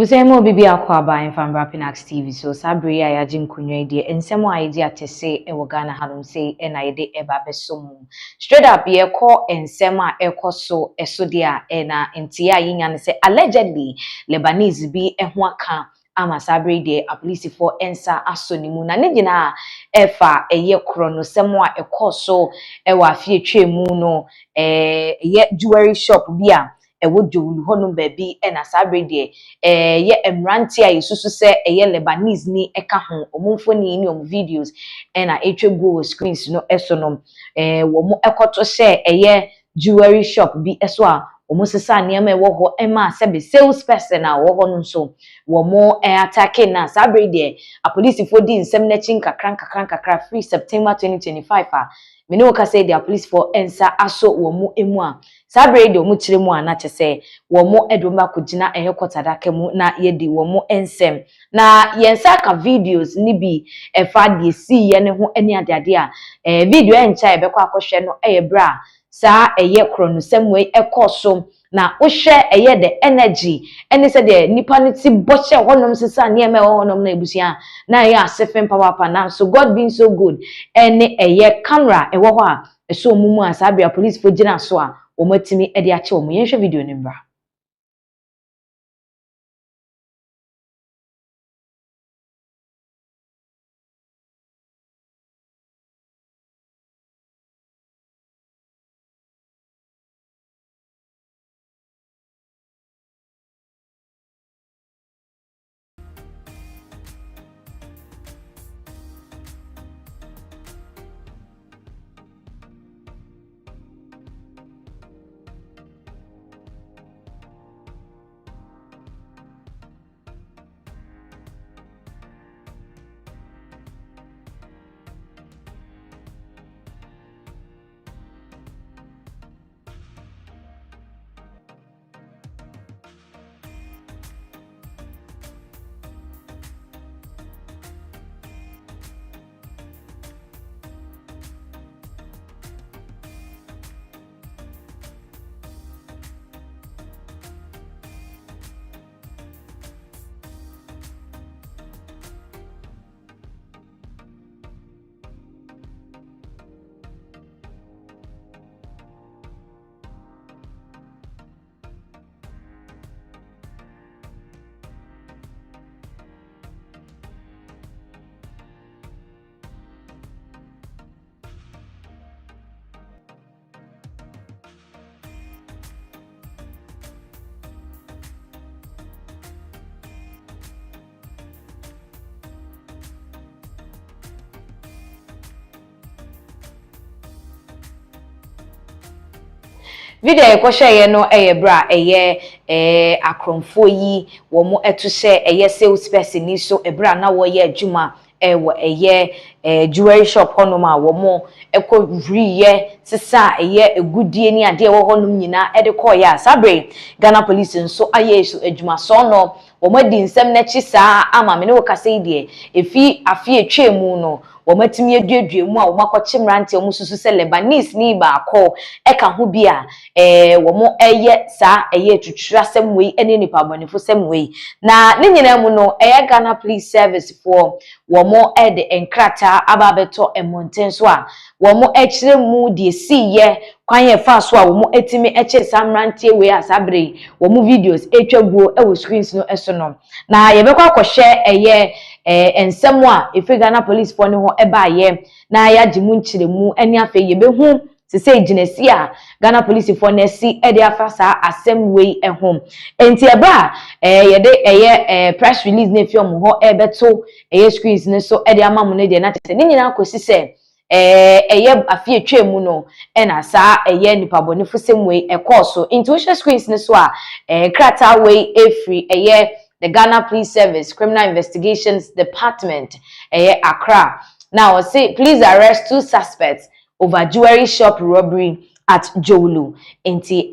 Ebusemo bibi akwa ba infambra Pinaxtv so sabri ya yaji nkunwa die ensemo ayedi atese ewo Ghana hanom sei na yede eba besom straight up ye call ensema ekoso esodia na ntia yinya ne se allegedly Lebanese bi eho aka ama sabri die a police for ensa asonimu na ne gina efa eye krono semo a ekoso ewa afie twemu no ye jewelry shop bia ewo Dzorwulu honum baby na sabre de ye emranti a yesusu se eye Lebanese ni eka ho omumfoni ni om videos na etwego screens no esonom wo mo ekoto se eye jewelry shop bi eso a omo sesa niam ewo ho ema sebe sales person a wo ho no so wo mo attacking na sabre de a police for di nsem na chin kakran free September 2025 a me no ka say the police for ensa aso wo mo emu a sabre de omo kire mu ana chese wo mo edoma kugina ehekotadaka mu na yedi wo mo ensem na yensa ka videos ni bi efa de si ye ne ho ani adade a video encha ebekọ akohwe no bra sa eye krono semwe ekoso na ohwe eye the energy ene se de nipa no ti boche honom sesa ne eme honom na ebusia na ye asefen power pa na so God being so good ene eye camera ewo ho a eso mumu asabia police for gina so a omatimi edi ache omo yenhwe video ni mbra video ekwohwe no bra akromfo yi wo mo eto hye sales person ni so bra na wo ye adwuma wo jewelry shop honoma wo mo ekọ vriye sesa egudie ni ade wo honum nyina de call ya sabre Ghana police nso aye so adwuma so no wo mo di nsem na chi saa ama me ne wo kase die efi afie twemu no wo matimi aduadue mu a wo makoche mrante wo susu se Lebanese ni ba akọ eka ho bia wo mo sa tutura semwe ene nipa bonifo semwe na ne nyina mu no Ghana police service for wo mo de enkrata ababeto emontenso a wo mo ekire mu de siye kwan ye fa so a wo mo etimi eche samrante we asabre wo mo videos etwaguo wo screens no esono na ye bekwa akohwe ensemo a efi Ghana police for ne ho ye na ya gimu nchiremu eni afa ye behu se say ginesi a Ghana police for na si e de afa sa asem we ehom enti eba ye de press release na efi omo ho beto screens ne so e de amamu ne de na tete ni nyina akosi se afie twemu no na sa nipa bonifo semwe ekoso intuition screens ne so a krata we efri the Ghana Police Service Criminal Investigations Department Accra. Now say please arrest 2 suspects over jewelry shop robbery at Dzorwulu. Enti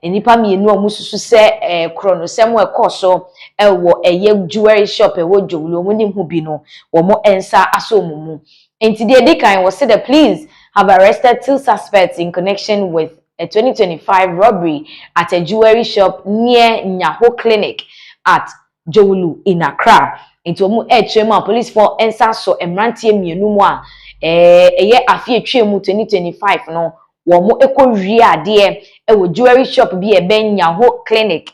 nipa mienu omususu se krono semo ekoso wo jewelry shop wo Dzorwulu omunim hu bi no wo mo ensa aso omumu. Enti the edikan was said the police have arrested 2 suspects in connection with a 2025 robbery at a jewelry shop near Nyaho Clinic at Dzorwulu in Accra. Into omu echema police for ensa so emrantie mienu mu a eye afie twemu 2025 no wo mo ekowie ade wo jewelry shop bi benya ho clinic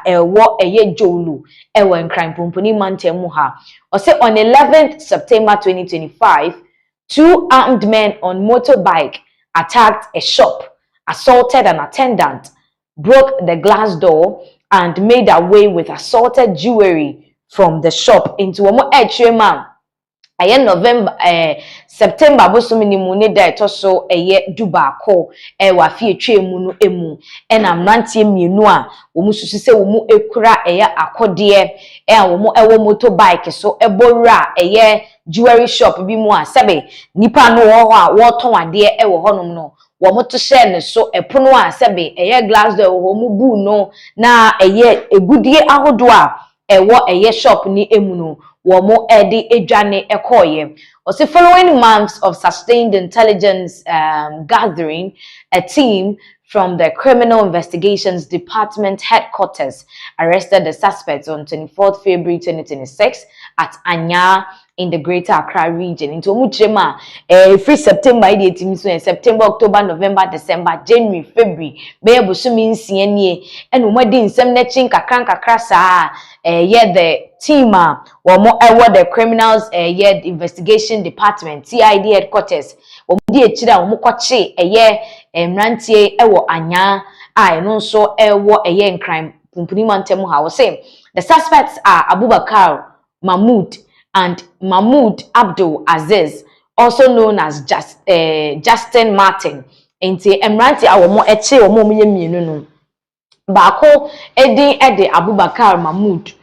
wo eye Dzorwulu wo nkran pomponi mantem mu ha. O say on 11th September 2025, two armed men on motorbike attacked a shop, assaulted an attendant, broke the glass door, and made away with assaulted jewelry from the shop into omo echema. November September bosomi ni mu ne da etoso dubako wa fie twemu no emu na mrantie mienu a wo mu susu se wo mu ekura akode wo mu ewo motorbike so ebowra jewelry shop bi mu a sebe nipa no wo ho a wo ton ade wo honom no wo mo to share ne so epono a sebe glass door wo mu bu no na egudie ahodo a wo shop ni emu no womo edi edwane ekoye. Also, following months of sustained intelligence gathering, a team from the Criminal Investigations Department headquarters arrested the suspects on 24th February 2026 at Anya in the Greater Accra region. Into Muchema, free September, September, October, November, December, January, February, Bebu Sumin Sienie, and Umadi in some netching Kakranka Krasa, the team, or more the criminals, investigation department, CID headquarters, or dear Chida, Mukoche, Mrantie, Ewo Anya, I know so in crime, Pumpuniman Temuha was saying. The suspects are Abubakar Mahmoud and Mahmoud Abdul Aziz, also known as Justin Martin. Enti Emranti awomo eche omo mienu no. Bako edi Abubakar Mahmoud.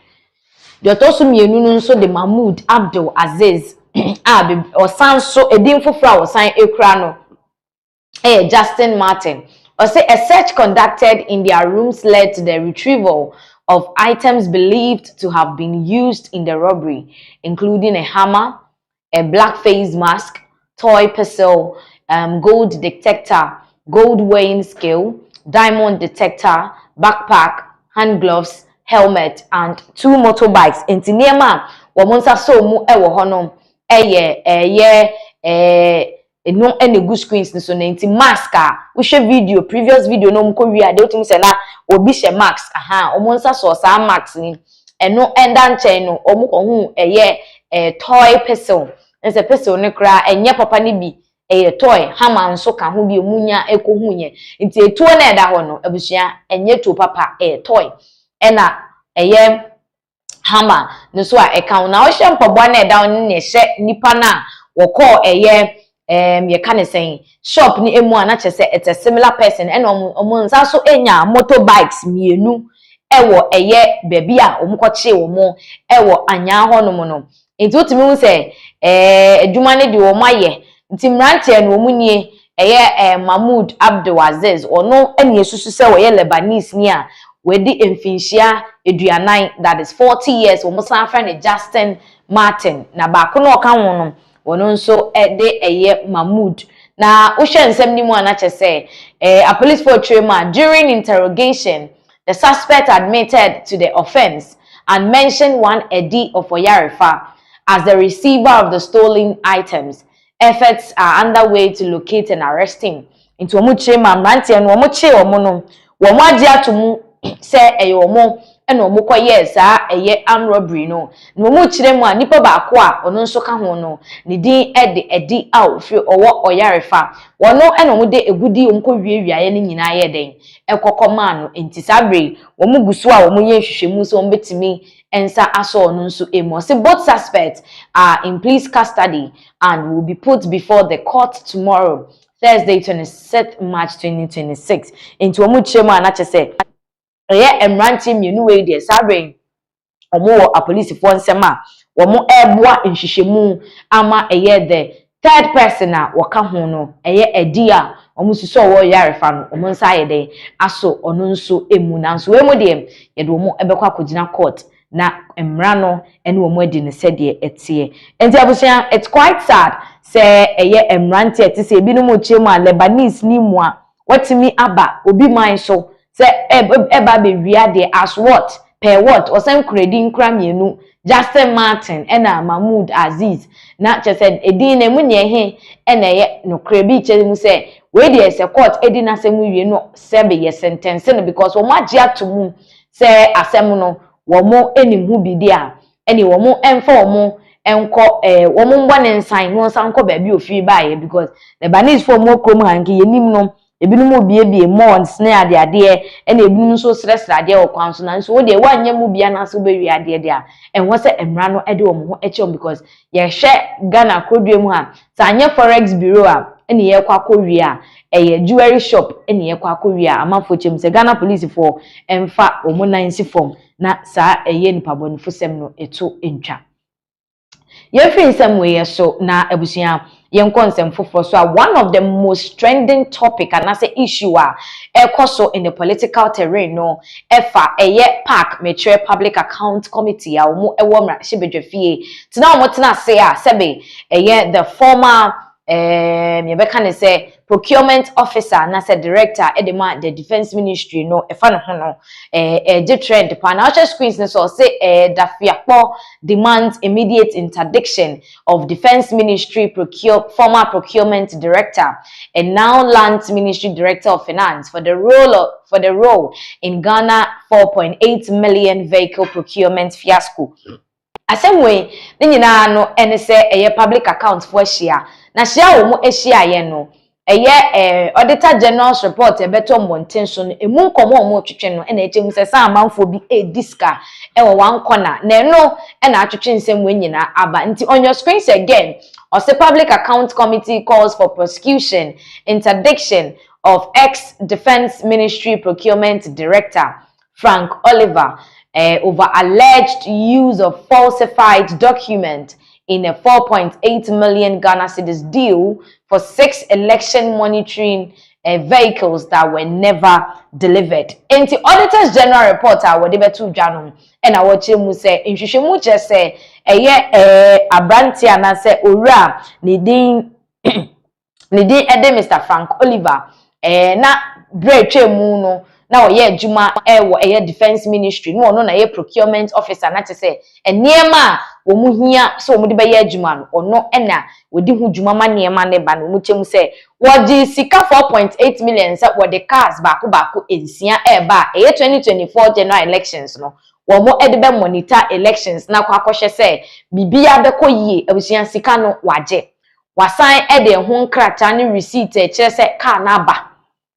The otoso mienu no nso de Mahmoud Abdul Aziz. Osan so edin fofra osan ekra no. Justin Martin. Or say a search conducted in their rooms led to the retrieval of items believed to have been used in the robbery, including a hammer, a black face mask, toy pistol, gold detector, gold weighing scale, diamond detector, backpack, hand gloves, helmet, and two motorbikes. Inti niema wamonsa so mu ewo honom no any good screens so na nti mask we share video previous video no mko wi ade otum se na obi she mask omonsa so sa mask ni eno enda nchen no omko hu toy pistol nse pistol ne kra enye papa ni bi toy hammer nso ka ho bi omunya ekohunye nti etuo na eda ho no abusua enye to papa toy ena hammer no so a eka na o hye mpabo na eda on ne hye nipa na woko you can say shop ni emu na che say it's a similar person and omonsa so enya motorbikes mienu ewo baby a omukwache omo ewo anya hono no enti otimi hu say adwuma ne de omo aye nti mrantie no omunie Mahmoud Abdul Aziz ono ene esusu say we Lebanese ni a wedi emfinhia eduanan, that is 40 years omo san friend Justin Martin na ba ko no ka ho no wono nso Mahmoud na uhwe nsem ni mu anache say a police fortrema during interrogation the suspect admitted to the offense and mentioned one Eddie of Oyarifa as the receiver of the stolen items. Efforts are underway to locate and arrest him. Into omuchema mranti eno omuche omono womo agi atomu say omo eno omukwa yes armed robbery no mu chire mu a nipa ba ko a ono nso ka ho no ni din edi out fi owo Oyarifa wono eno mu de egudi onko wiawiaye ni nyina ye den ekokoma no enti sabre wo mu gusu a wo mu ye hwehwemu so mbetimi ensa aso ono nso emo say both suspects are in police custody and will be put before the court tomorrow, Thursday 26th March 2026. Into wo mu chire mu anache say emranti mienu we de sabre omo a police for nsema womo eboa nhwehwemu ama the third person a waka ho no edi a omo suso wo Oyarifa no omo nsa ye aso ono nso emu na nso we mo de ye de omo ebekwa kogina court na emra no ene omo edi ne sede etie enti abusia it's quite sad say emranti eti say ebi no mo chiemu a Lebanese ni mu a watimi aba obi man so say eba be wia de as what per what osem kredi nkra mienu Justin Martin ena Mahmoud Aziz na chese edin na mu ne he ena ye no krebi che mu se we dey se court edin asem wie no sebe ye sentence no because wo magye atomu se asem no wo mo enim hu bi dia eni wo mo emfa wo mo enko wo mo ngwa ne nsan no nsan ko ba bi ofi baaye because Lebanese for mo krom hanki yenim no ebinum obiebie months na ade ena ebinum so stress ade o kwan so na so wo de wanye mu bia na so bewi ade dia enwo se emra no ede wo ho eche because ye hwe Ghana kodue mu ha sanye forex bureau a ena ye kwa kowie a eye jewelry shop ena ye kwa kowie a amafo chem se Ghana police for emfa omo nansi form na sa eye nipabonifo sem no eto entwa ye free nsem we so na abusia yen konsem foforo so one of the most trending topic and as a issue ekoso in the political terrain no efa eye park mature public account committee a omo ewo mra shebedwafie tina omo tina say a sebe eye the former me be kan say procurement officer na say director edema the defense ministry no efa no ho no the trend pa na watch screens no so say dafiakpo demands immediate interdiction of defense ministry former procurement director and now lands ministry director of finance for the role in Ghana 4.8 million vehicle procurement fiasco. Asem way ni nyina no ene se eye public account for share na share wo mo ehia ye no eye auditor general's report ebeto monten so no emu nkomo mo twetwe no ena echemu se sa amanfo bi ediska ewo wan corner na no ena atwetwe nsem we nyina aba nti on your screens again or say public account committee calls for prosecution interdiction of ex-defense ministry procurement director Frank Oliver over alleged use of falsified document in a 4.8 million Ghana cedis deal for 6 election monitoring vehicles that were never delivered. In the Auditor's General Report, what they betu dwanom and I watch him say nhwehwemu che say abranti ana say owura ne din Mr. Frank Oliver na breche mu no na oye adwuma wo defense ministry no no na ye procurement officer na say eniema wo mu hia so wo mu de be ye adwuma no ono na wo di hu dwuma ma niema ne ba no mu chem say wo di sika 4.8 million say wo de cars baako ensia ba 2024 general elections no wo mo e de be monitor elections na kwa akohye say bibia be koyie abusia sika no waje wasan e de ho nkrata ne receipt e kire say car na ba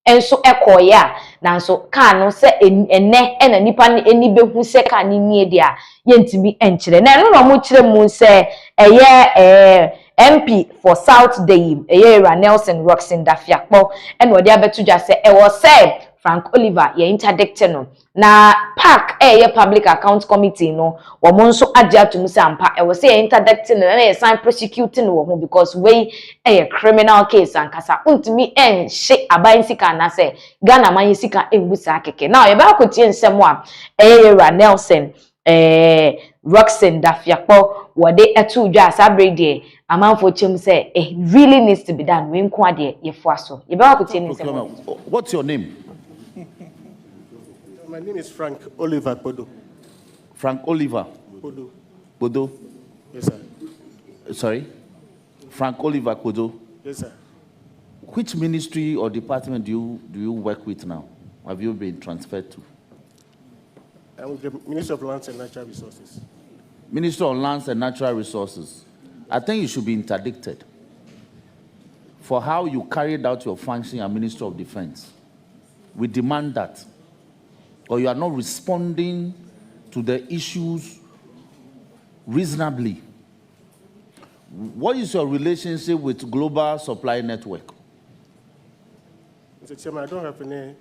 enso ekoya nanso ka no se ene ena nipa ne eni behu se ka ne nie dia yentimi enkire na no mo kire mu se eye MP for South Deyim eye Nelson Roxin Dafiakpo ena odi abetu dwa se e wo se Frank Oliver ye interdict no na park eye public account committee no wo mo nso agya tum se ampa e wo se interdict no na ye sign prosecuting wo ho because we eye criminal case ankasa untimi enhye aban sika na se Ghana man sika enbusa keke now ye ba kotie nsem a eye Nelson Roxin Dafiakpo wode etu dwa asabre de amanfo chem say really needs to be done we nko ade ye fo aso ye ba kotie nsem. What's your name? My name is Frank Oliver Bodo. Frank Oliver Bodo. Bodo? Yes, sir. Sorry? Frank Oliver Bodo? Yes, sir. Which ministry or department do you work with now? Have you been transferred to? I'm with the Ministry of Lands and Natural Resources. Ministry of Lands and Natural Resources. I think you should be interdicted for how you carried out your function as Minister of Defense. We demand that. Or you are not responding to the issues reasonably. What is your relationship with Global Supply Network? Mr. Chairman, I don't have any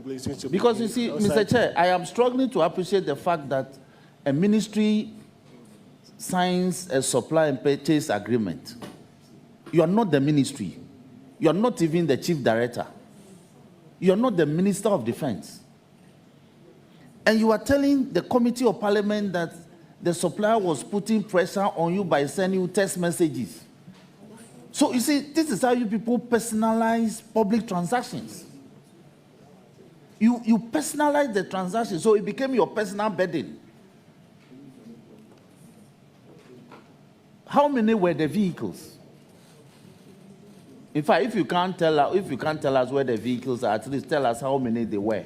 relationship. Because you see, Mr. Chair, I am struggling to appreciate the fact that a ministry signs a supply and purchase agreement. You are not the ministry. You are not even the chief director. You are not the Minister of Defense. And you are telling the Committee of Parliament that the supplier was putting pressure on you by sending you text messages. So you see, this is how you people personalize public transactions. You personalized the transaction, so it became your personal burden. How many were the vehicles? In fact, if you can't tell us where the vehicles are, at least tell us how many they were.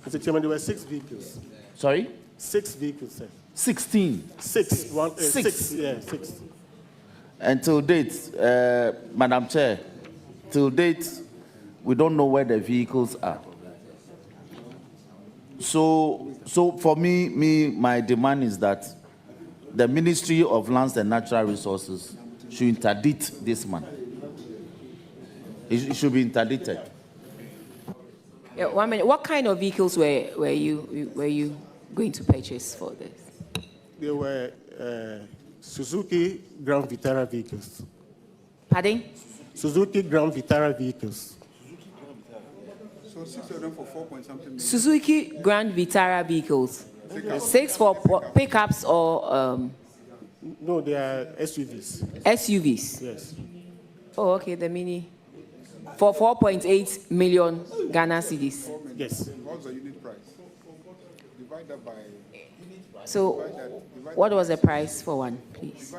Mr. Chairman, there were 6 vehicles. Sorry? 6 vehicles, sir. 16. 6. Six. 6. Yeah, 6. And till date, Madam Chair, till date, we don't know where the vehicles are. So for me, my demand is that the Ministry of Lands and Natural Resources should interdict this man. It should be interdicted. Yeah, 1 minute. What kind of vehicles were you going to purchase for this? They were Suzuki Grand Vitara vehicles. Pardon? Suzuki Grand Vitara vehicles. So 6 of them for 4 point something million. Suzuki Grand Vitara vehicles. 6 for pickups or No, they are SUVs. SUVs. Yes. Oh, okay, the mini. For 4.8 million Ghana cedis. Yes. What's the unit price? Divide that by. So, what was the price for one, please?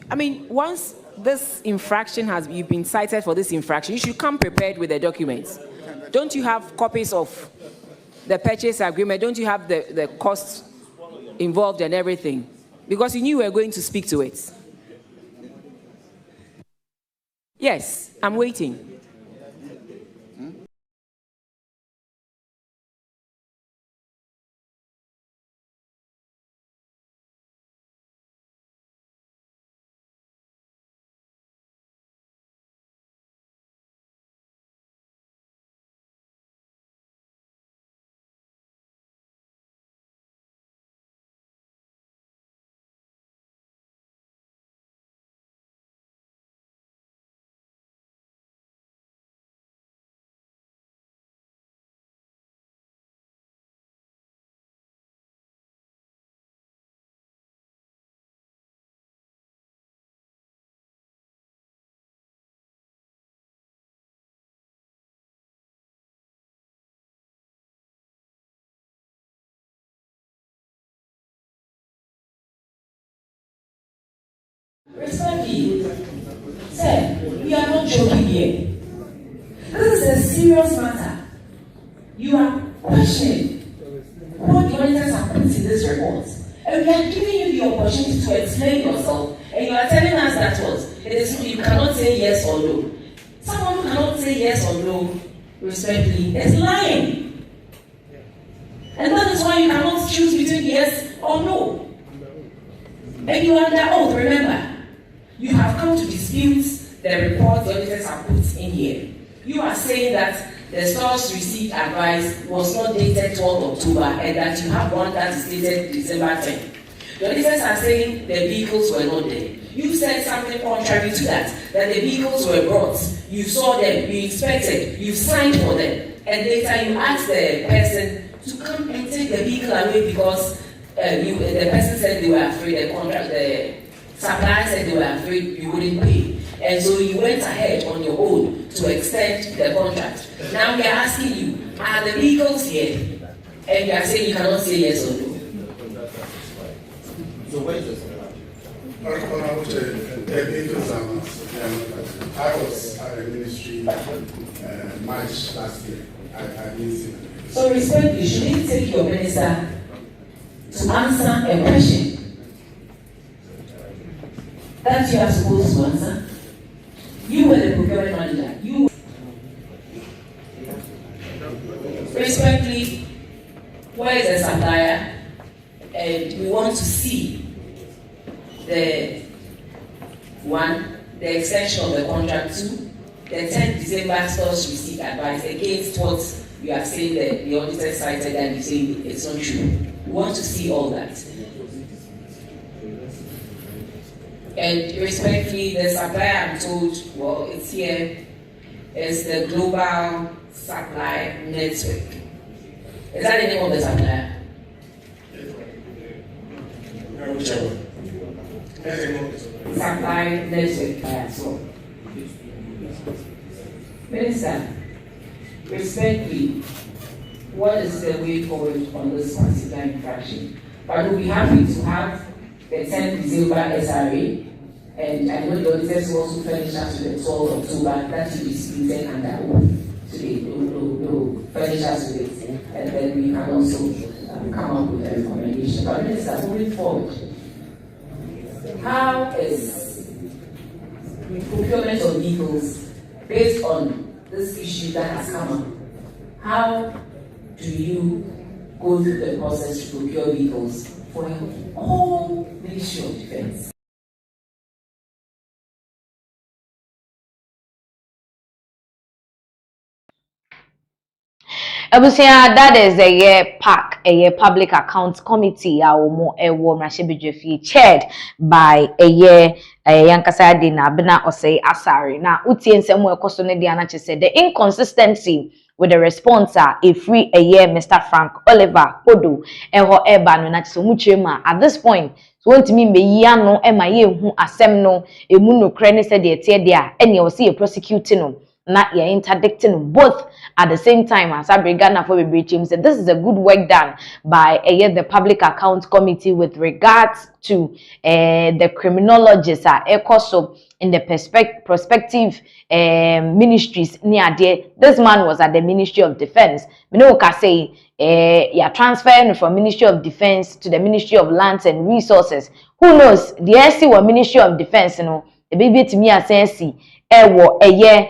I mean, once this infraction you've been cited for this infraction, you should come prepared with the documents. Don't you have copies of the purchase agreement? Don't you have the costs involved and everything? Because you knew we were going to speak to it. Yes, I'm waiting. Respectfully, sir, we are not joking here. This is a serious matter. You are questioning what the auditors have put in this report. And we are giving you the opportunity to explain yourself. And you are telling us that what? It is you cannot say yes or no. Someone who cannot say yes or no, respectfully, is lying. And that is why you cannot choose between yes or no. And you are under oath, remember. You have come to dispute the report the auditors have put in here. You are saying that the stores received advice was not dated 12th October and that you have one that is dated December 10. The auditors are saying the vehicles were not there. You said something contrary to that the vehicles were brought, you saw them, you inspected, you signed for them, and later you asked the person to come and take the vehicle away because the person said they were afraid, the supplier said they were afraid you wouldn't pay. And so you went ahead on your own to extend the contract. Now we are asking you, are the vehicles here? And you are saying you cannot say yes or no. So where is this? The vehicles I was at the ministry March last year. I didn't see them. So respectfully, should you take your minister to answer a question that you are supposed to answer? You were the procurement manager. You respectfully, where is the supplier? And we want to see the extension of the contract to the 10th December stores receive advice against what you have said that the auditor cited and you say it's not true. We want to see all that. And respectfully, the supplier I'm told, well, it's here, is the Global Supply Network. Is that the name of the supplier? Supply Network. So Minister, respectfully, what is the way forward on this particular infraction? But we'll be happy to have the 10th December SRA, and I know the auditors will also furnish us with the 12th October that will be split under oath today. They'll furnish us with it, and then we can also come up with a recommendation. But Minister, moving forward, how is procurement of vehicles based on this issue that has come up? How do you go through the process to procure vehicles for a whole Ministry of Defense? That is a year PAC, a year Public Accounts Committee, our more a war chaired by a year Yankasa de Nabbed or say Asari. Now, Uti and Samuel Costone Diana said the inconsistency with the responser a free a year Mr. Frank Oliver Odo and her Eban so muchema at this point. So want me be yano ema ye who asem no emuno crane said the tear there and you see a prosecuting them. Not you're interdicting both at the same time as Ghana for Him said this is a good work done by the Public Accounts Committee with regards to the criminologists also in the prospective ministries near there. This man was at the Ministry of Defense. You know, can say you're transferring from Ministry of Defense to the Ministry of Lands and Resources. Who knows? The SC or Ministry of Defense, you know, the baby to me as SC. A year,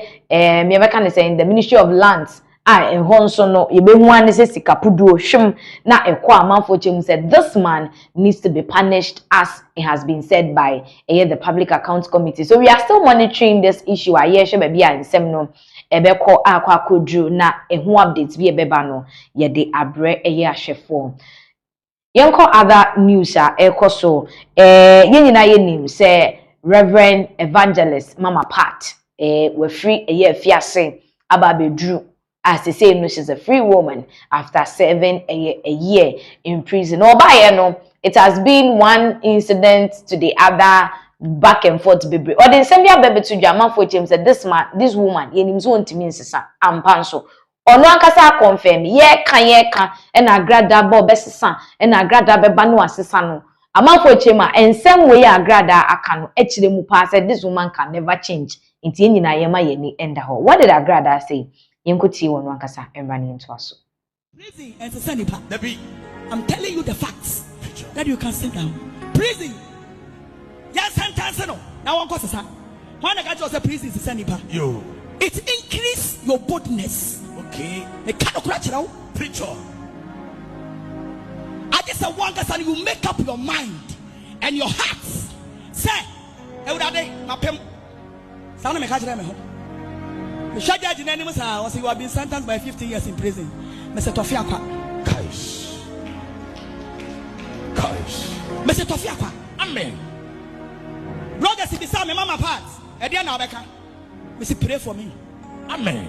me can say in the Ministry of Lands, and Honso no, you be one is a sikapudu shum, na a man for him said this man needs to be punished as it has been said by the Public Accounts Committee. So we are still monitoring this issue. I hear baby and semno ebeko akwa kodru na who updates be a bebano ye de abre a year shefo. Yanko other news so yenina yenim say Reverend Evangelist Mama Pat were free a year fiancé Ababe Drew. As they say, no, she's a free woman after serving a year in prison. Or by no, it has been one incident to the other, back and forth, baby. Or then send your baby to Jama for James said this woman, yenim's own to me, sister, and panso. Or no kasa confirm, ye can, and I grad that bob best son, and I grad that bebano assisano. A man for chema, and some way I grad I can actually mupa said this woman can never change. Into any yama yeni end her. What did I grad say? Yinkuti one wankasa and running into us. Prison and Sanipa. I'm telling you the facts that you can sit down. Prison. Yes, sentence no. Now one cause when I got you as a prison is Sanipa. Yo. It increase your boldness. Okay. The kind of crutch now. Preacher. I just a one and you make up your mind and your heart. Say, my pim. Sound me catch them. The judge in any was you have been sentenced by 15 years in prison. Mr. Tofiakwa. Kaish. Mr. Tofiakwa. Amen. Brothers, if you saw me, mama part, and then I'll Mr. Pray for me. Amen.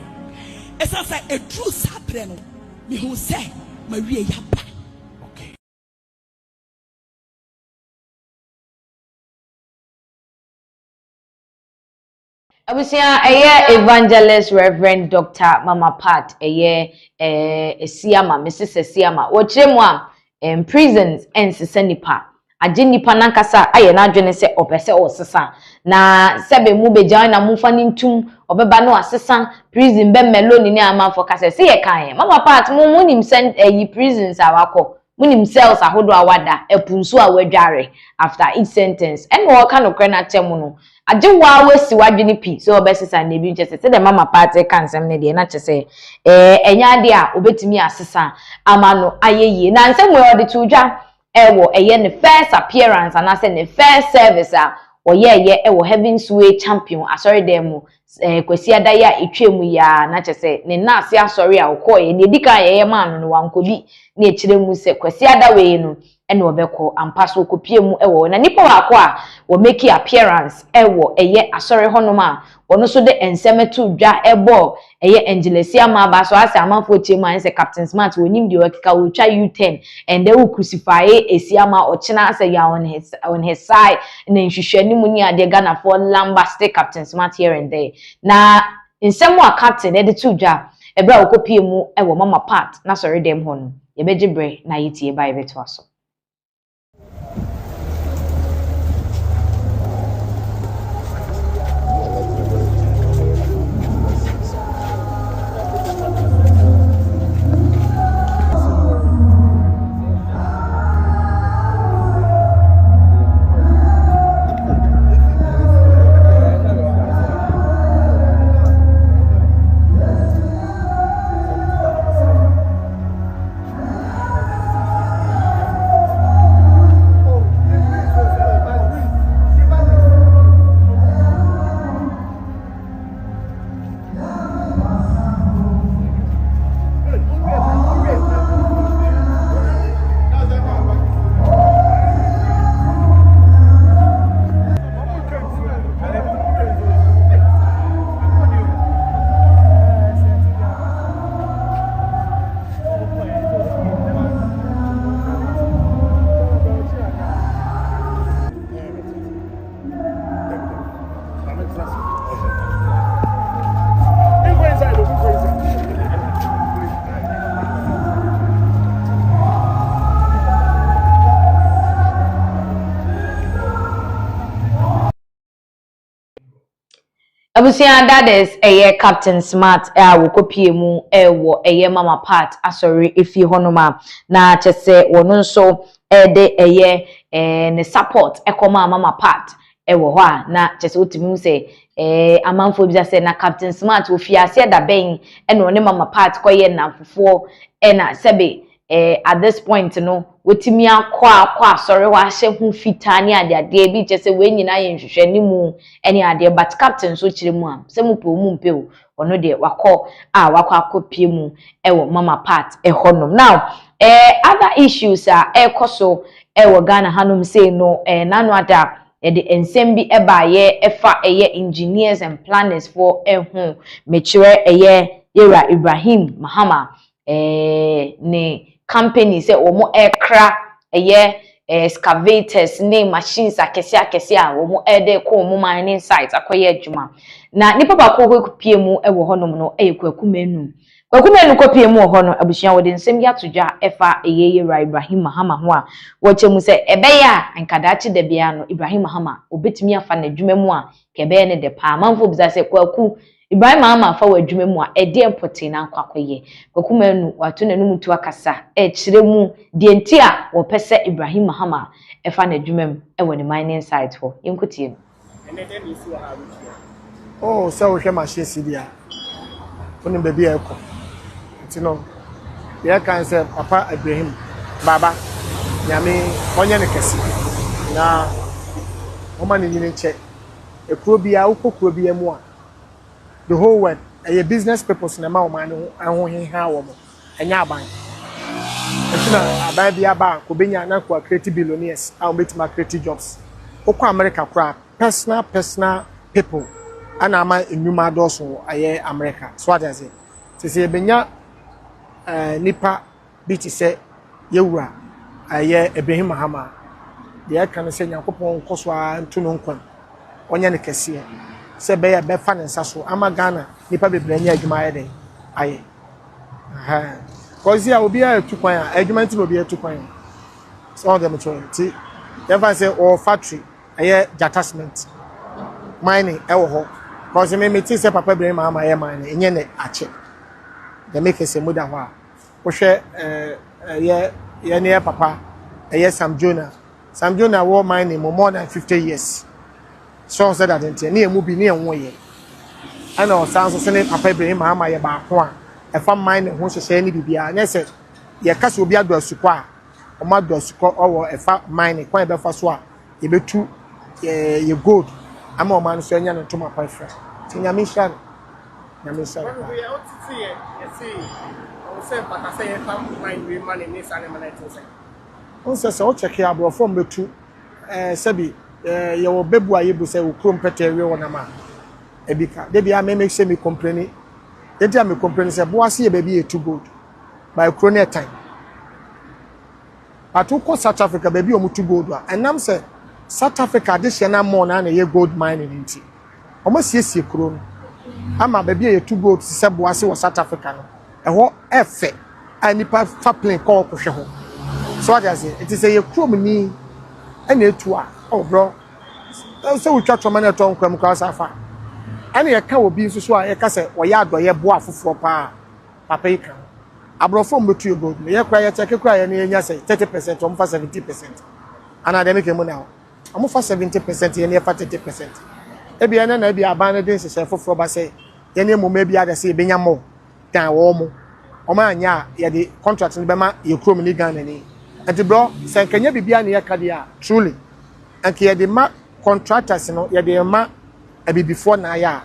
It's not like a true sapreno. Me who say, Maria Yapa. Okay. Abusia Evangelist Reverend Dr. Mama Pat Siama Mrs. Siama Ochemwa prisons and senipa Ajenipa nankasa aye na adwene se opese osesa na sebe mu be join na mu fani ntum obeba no asesa prison be meloni ni amanfo kase se ye kan Mama Pat mu nim send prisons awakọ munim cells ahodo awada epunsu awadware after each sentence and wo ka no kre na temu no ajewa wesi wadwene pi so obesesa na ebi nche se the Mama Pat kan sem ne de na chese enya de a obetimi asesa amano ayeye na nsem we ode tudwa ewo ne first appearance and ase ne first service ewo Heaven's Way champion asori dem kwesi adaya etwemu ya na chese ne na ase asori a ukoye ne dika ye man no wankodi na echire mu se kwesi adawe no ene obekọ ampa so kopie mu ewo na nipa wako a wo make appearance ewo eye asori honom a ono so de ensemetu dwa ebo eye Evangelist ama ba so ase amanfo chemu an se Captain Smart wonim de okika wo twa U10 and they will crucify esiama ochina say you are on his side na nhwehwani mu ni ade Ghana for lambast Captain Smart here and there na nsem wa captain e de tu dwa ebra wo kopie mu ewo mama part na sorry dem ho no ye begibre na yitie ba ebeto aso. Abusia that is Captain Smart wo kopie mu wo mama part asori efi honoma na chese wono nso de ne support ekoma mama part wo ho a na chese otimi se amanfo bi say na Captain Smart wo fiase da ben no ne mama part koye na fofo na sebe at this point no wotimi akwa sorry wa hye hu fitani ade bi chese we nyina ye nhwehwe ni mu ene ade but Captain so kire mu a se mu pe mu mpe o ono de wakọ akopie mu ewo mama part honom now other issues koso ewo Ghana hanom say no nanu ada the ensembi ebaye efa engineers and planners for mature yera Ibrahim Mahama ne company say omo Accra excavators ne machines akese a omo de ko omo mining site akoye adwuma na nipa ba ko kopie mu ewo honom no kwakumenu kopie mu ho no abusua wode nsem ya todwa efa yera Ibrahim Mahama ho a wochemu se ebeya ankadachi de bia no Ibrahim Mahama obetimi afa na adwuma mu a kebe ne de pa manfo bisa se kwaku Ibrahim Mahama fa wa adwuma mu a ede empoti na nkwakoye kwakumenu wato na numu tu akasa kire mu de enti a wo pese Ibrahim Mahama efa na adwuma mu ewo ne mining site ho yenkotie oh so we machine sidia onim baby eko tino ya kan say papa Ibrahim baba nyame onye ne kesi na oma ne nyine che ekuro bia ukokuro bia mu a the whole world a business purpose na ma o man ho henha wo mo enya aban etina aban bia ba ko benya na ko create billionaires a betima create jobs okwa America kra personal people ana ama enuma doso aye America so what does it say benya nipa bi ti se yewura aye Ibrahim Mahama de aka se Nyankopon koso a ntuno nkwan onye ne kese se be ya be fa ne nsaso ama Ghana nipa bebranya adwuma aye den aye kozi a obi a tukwan a adwuma nti obi a tukwan so dem to ti dem fa say or factory aye attachment mining ewo ho kozi me ti se papa Ibrahim Mahama aye mining enye ne ache dem make se muda ho a wo hwe ye ne papa aye Sam Jonah war mining more than 50 years. So said that in near movie near 1 year. And our sounds sending Papa Ibrahim Mahama ya back one. A farm mining wants to say any bibia. And I said, your cash will be a door supply. Or my door supply or a farm mining quite the first one. You be too you good. I'm a man saying to my boyfriend. Tinyamishan. Yamishan. We are out to see it. I will say, but I say, if I'm mind we money, miss animal. On se o check ya bro from betu sebi ye wo bebu ayebu se wo krom pete we wona ma ebika de bia me make sure me complain e dia me complain se bo ase ye ba bi e too good by crony time atu ko South Africa ba bi o mu too good a enam se South Africa de hye na mo na ye gold mine ni nti o ma siesie kro no ama ba bi e too good se bo ase wo South Africa no eho efe anipa fa plane call ko hwe ho so what I say it is a krom ni ena etu a oh bro so we twa twa na ton kwam kwa safa ena ye ka obi nso so a ye ka se wo ya adoye bo afoforo pa papa yi kan abrofo mbetu ego ye kwa ye check kwa ye na enya say 30% o mfa 70% ana de make mu na o mfa 70% ye na fa 30% e bia na bia aban na de sese foforo ba say ye na mu ma bia de say benya mo dan wo mo o ma anya ye de contract ni be ma ye krom ni Ghana ni enti bro se nkanya bibia na ye ka dia truly anke ye de ma contractors no ye de ma abi before na ya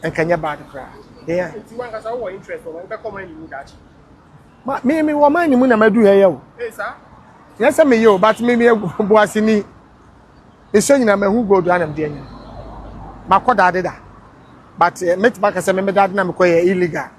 nkanya bad kra yeah Ti wan ka sa wo interest o be come ni mu dachi. ma me wo man ni mu na madu he ye o Eh sir. yes me yo but me bo asini eso nyina ma hu gold anam de anya makoda adeda but met back say me dad na me ko ye illegal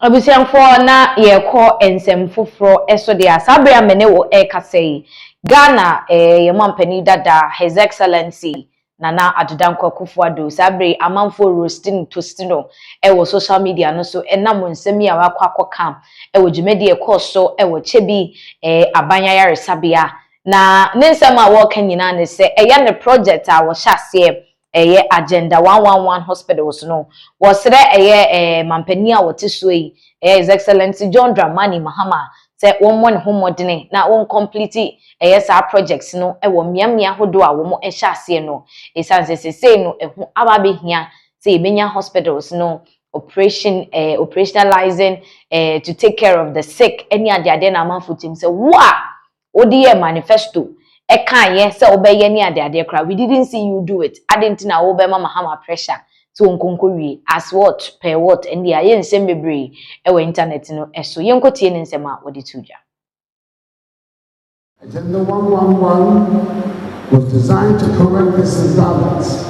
Abusianfo na yɛkɔ ensem foforo eso de asabre amene wo ekasei Ghana ye mampani dada His Excellency Nana Adodankwa Akufo-Addo sabre amanfo roasting tostino wo social media no so enam nsem ya wakwakoka wo dwumedi ekoso wo chebi abanyayare sabia na nensem a wo kan nyina ne se eya ne project a wo hyase eye agenda 111 hospitals no wasre eye mampani a wote so yi His Excellency John Dramani Mahama se won ne homodene na won complete eye sa projects no wo miamia hodo a wo mo hyase no esanse sesei no ehu ababe hia se ebenya hospitals no operationalizing to take care of the sick any ade na manfotim se wa odi manifesto ekaye se obeye ni ade kra we didn't see you do it adentina wo be Mahama pressure so nkonkowie as what per what and ya ye nsem bebre we internet no eso yenkotie ne nsem a wodi tuja. Agenda 111 was designed to correct this imbalance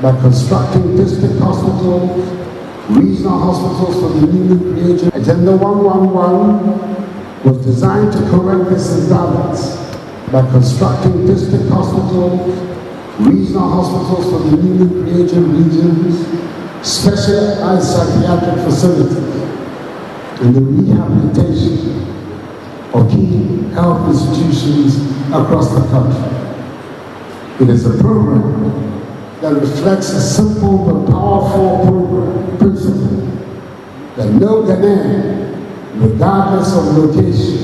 by constructing district hospitals, regional hospitals for the newly created. Agenda 111 was designed to correct this imbalance by constructing district hospitals, regional hospitals for the newly created regions, specialized psychiatric facilities, and the rehabilitation of key health institutions across the country. It is a program that reflects a simple but powerful principle that no Ghanaian, regardless of location,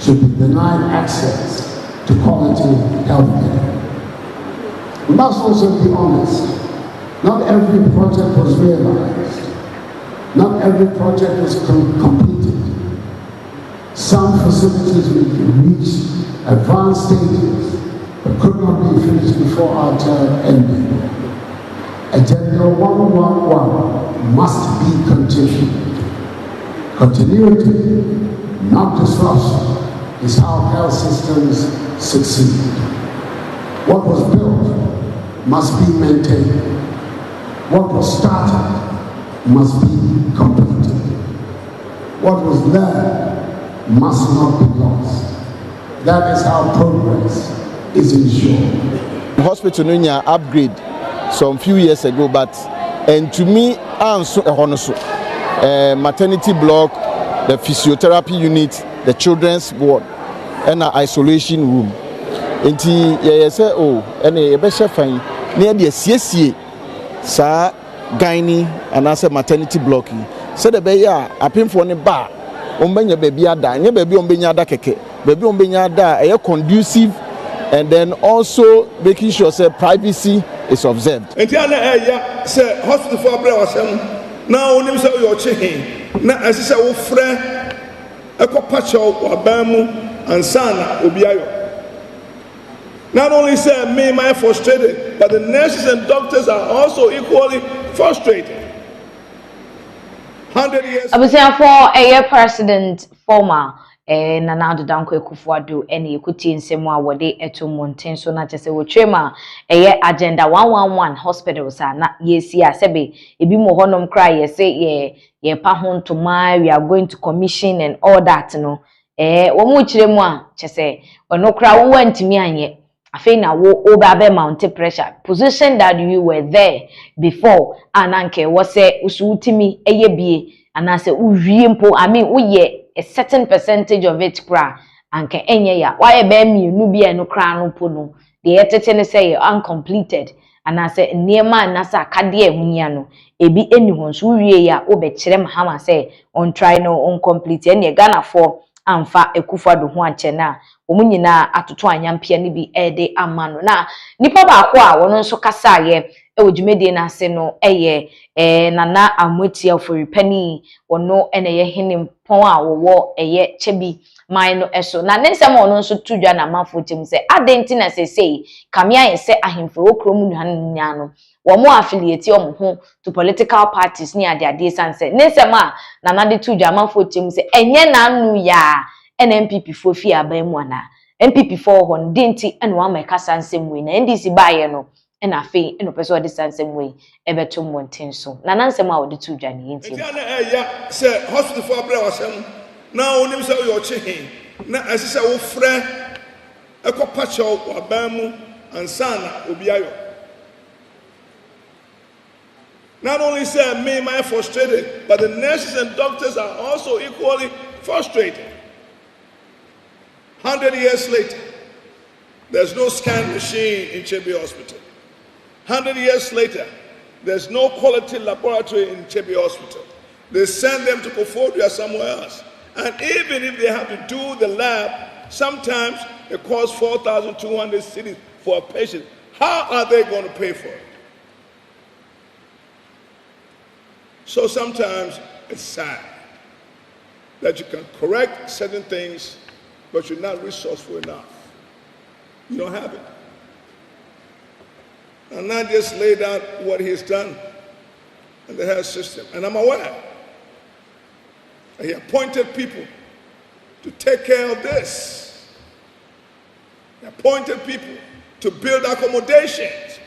should be denied access to quality health care. We must also be honest. Not every project was realized. Not every project was completed. Some facilities reached advanced stages but could not be finished before our term ended. Agenda 111 must be continued. Continuity, not disruption, is how health systems succeed. What was built must be maintained. What was started must be completed. What was learned must not be lost. That is how progress is ensured. The hospital in your upgrade some few years ago, but and to me, maternity block, the physiotherapy unit, the children's ward, and an isolation room. Enti ye say oh ene ye be fine near the CSC sa gynae and as maternity blocking. So the be ya apim for ne ba ombenya baby ada nye baby ombenya ada keke baby ombenya ada e conducive and then also making sure say privacy is observed. Enti ana ya say hospital for abra wasem na onim say yo chehin na asise wo frɛ ekopacho wabamu ansana obiayo. Not only say me, am I frustrated, but the nurses and doctors are also equally frustrated. 100 years. Abusianfo president former Nana Adodankwa Akufo-Addo ene ekuti nsemu a wode eto monten so na chese wotwema agenda 111 hospitals na yesi asebe ebi mo honom cry yese ye pa ho ntoma we are going to commission and all that no wo mu kiremu a chese ono kra wo wantimi anye afei na wo obabe mount pressure position that you were there before ananke wo se usutimi eyebie anase uwie mpo I mean uye a certain percentage of it kra anke enye ya why be mienu bia no kra no po no the etete ne say uncompleted anase niema anasa akade ehunya no ebi eni ho so uwie ya obekire Mahama say on try no on complete ene Ghana for amfa Akufo-Addo ho anche na omunyina atoto anyampia ne bi ede amano na nipa baako a wono nso kasa ye ewodwumedie na ase no Nana Amotia Ofuripani wono ene ye hene pon a wo chebi man no eso na nensem wono nso tudwa na mafotim se adenti na sesei kamia ye se ahemfo okrom nuhan no wo mo affiliate o mo ho to political parties ni ade sanse nensem a Nana de tudwa mafotim se enye na anu ya NMPP fofi aban mu ana MPP 4 hon denti ene wa meka sansem we na NDC baaye no and afi eno person this same way ebeto monten so na nansem a wode to dwane enti ya say hospital for abra wasem na onim say yo chehe na asisa wo frɛ ekopa chew wabamu ansana obiayo. Not only say me am I frustrated, but the nurses and doctors are also equally frustrated. 100 years later, there's no scan machine in Chebe Hospital. 100 years later, there's no quality laboratory in Chebe Hospital. They send them to Kofodia or somewhere else. And even if they have to do the lab, sometimes it costs 4,200 cedis for a patient. How are they going to pay for it? So sometimes it's sad that you can correct certain things, but you're not resourceful enough. You don't have it. And I just laid out what he's done in the health system. And I'm aware that he appointed people to take care of this. He appointed people to build accommodations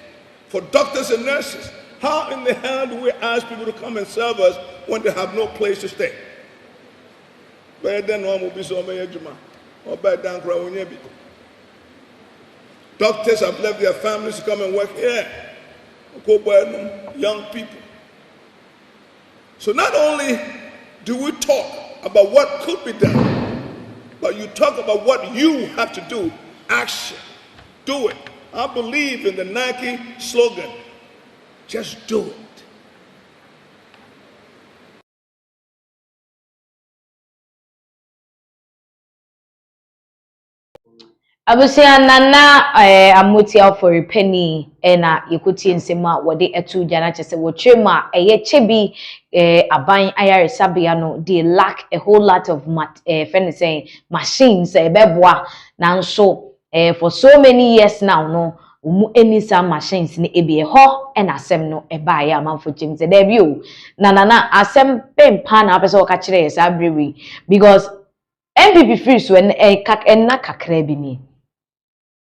for doctors and nurses. How in the hell do we ask people to come and serve us when they have no place to stay? Doctors have left their families to come and work here. Young people. So not only do we talk about what could be done, but you talk about what you have to do. Action. Do it. I believe in the Nike slogan. Just do it. Abusia nana amutia for a penny ena yekuti nsema wode etu jana chese wotrema chebi aban ayare sabia no they lack a whole lot of machines beboa nanso for so many years now no enisa machines ni ebi ho na asem no eba ya amanfo chim se there bi o na asem pempa na apese o ka kire yes abrewi because MPP free so en na kakra bi ni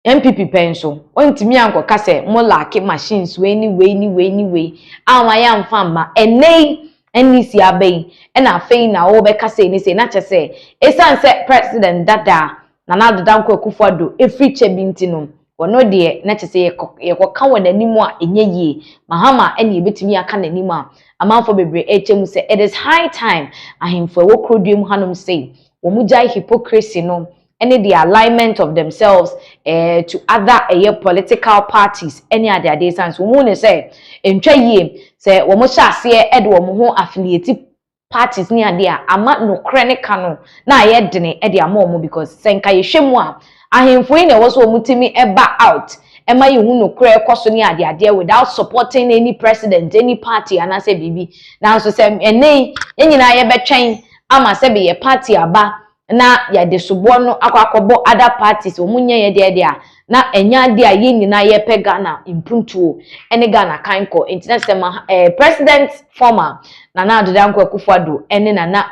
MPP penso ontimi anko ka se mo lack machines we anyway ama ya mfa ma enei enisi abai na afei na wo be ka se ni se na che se esan se president dada na Danko Akufo-Addo efri chebi ntino wono de na che se ye koka wonanimu a enye Mahama ene ebetimi aka nanimu a amanfo bebre echemu se it is high time ahemfo wo krodum hanom say omujai hypocrisy no any the alignment of themselves to other political parties any other days and so mo say entwa yie say wo mo hyase e de wo mo ho affiliate parties ni ade a ama no krene kano na aye dene e de ama mo because senka ye hwemu a ahemfo yi na wo so omutimi eba out ema ye hu no kre koso ni ade without supporting any president any party and say bibi na so say enei nyina ye betwen ama se be ye party aba na ya de subo no akwakobo other parties omunye ye de a na enya de a ye nyina ye pega na impuntuo ene Ghana kanko international president former na Danko Akufo-Addo ene na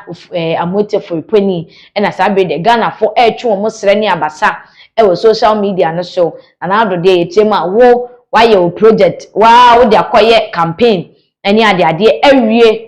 amote for penny ena sabe de Ghana for etwe omo sere ni abasa e social media no so na de echema wo waye o project wo de akoye campaign ene ade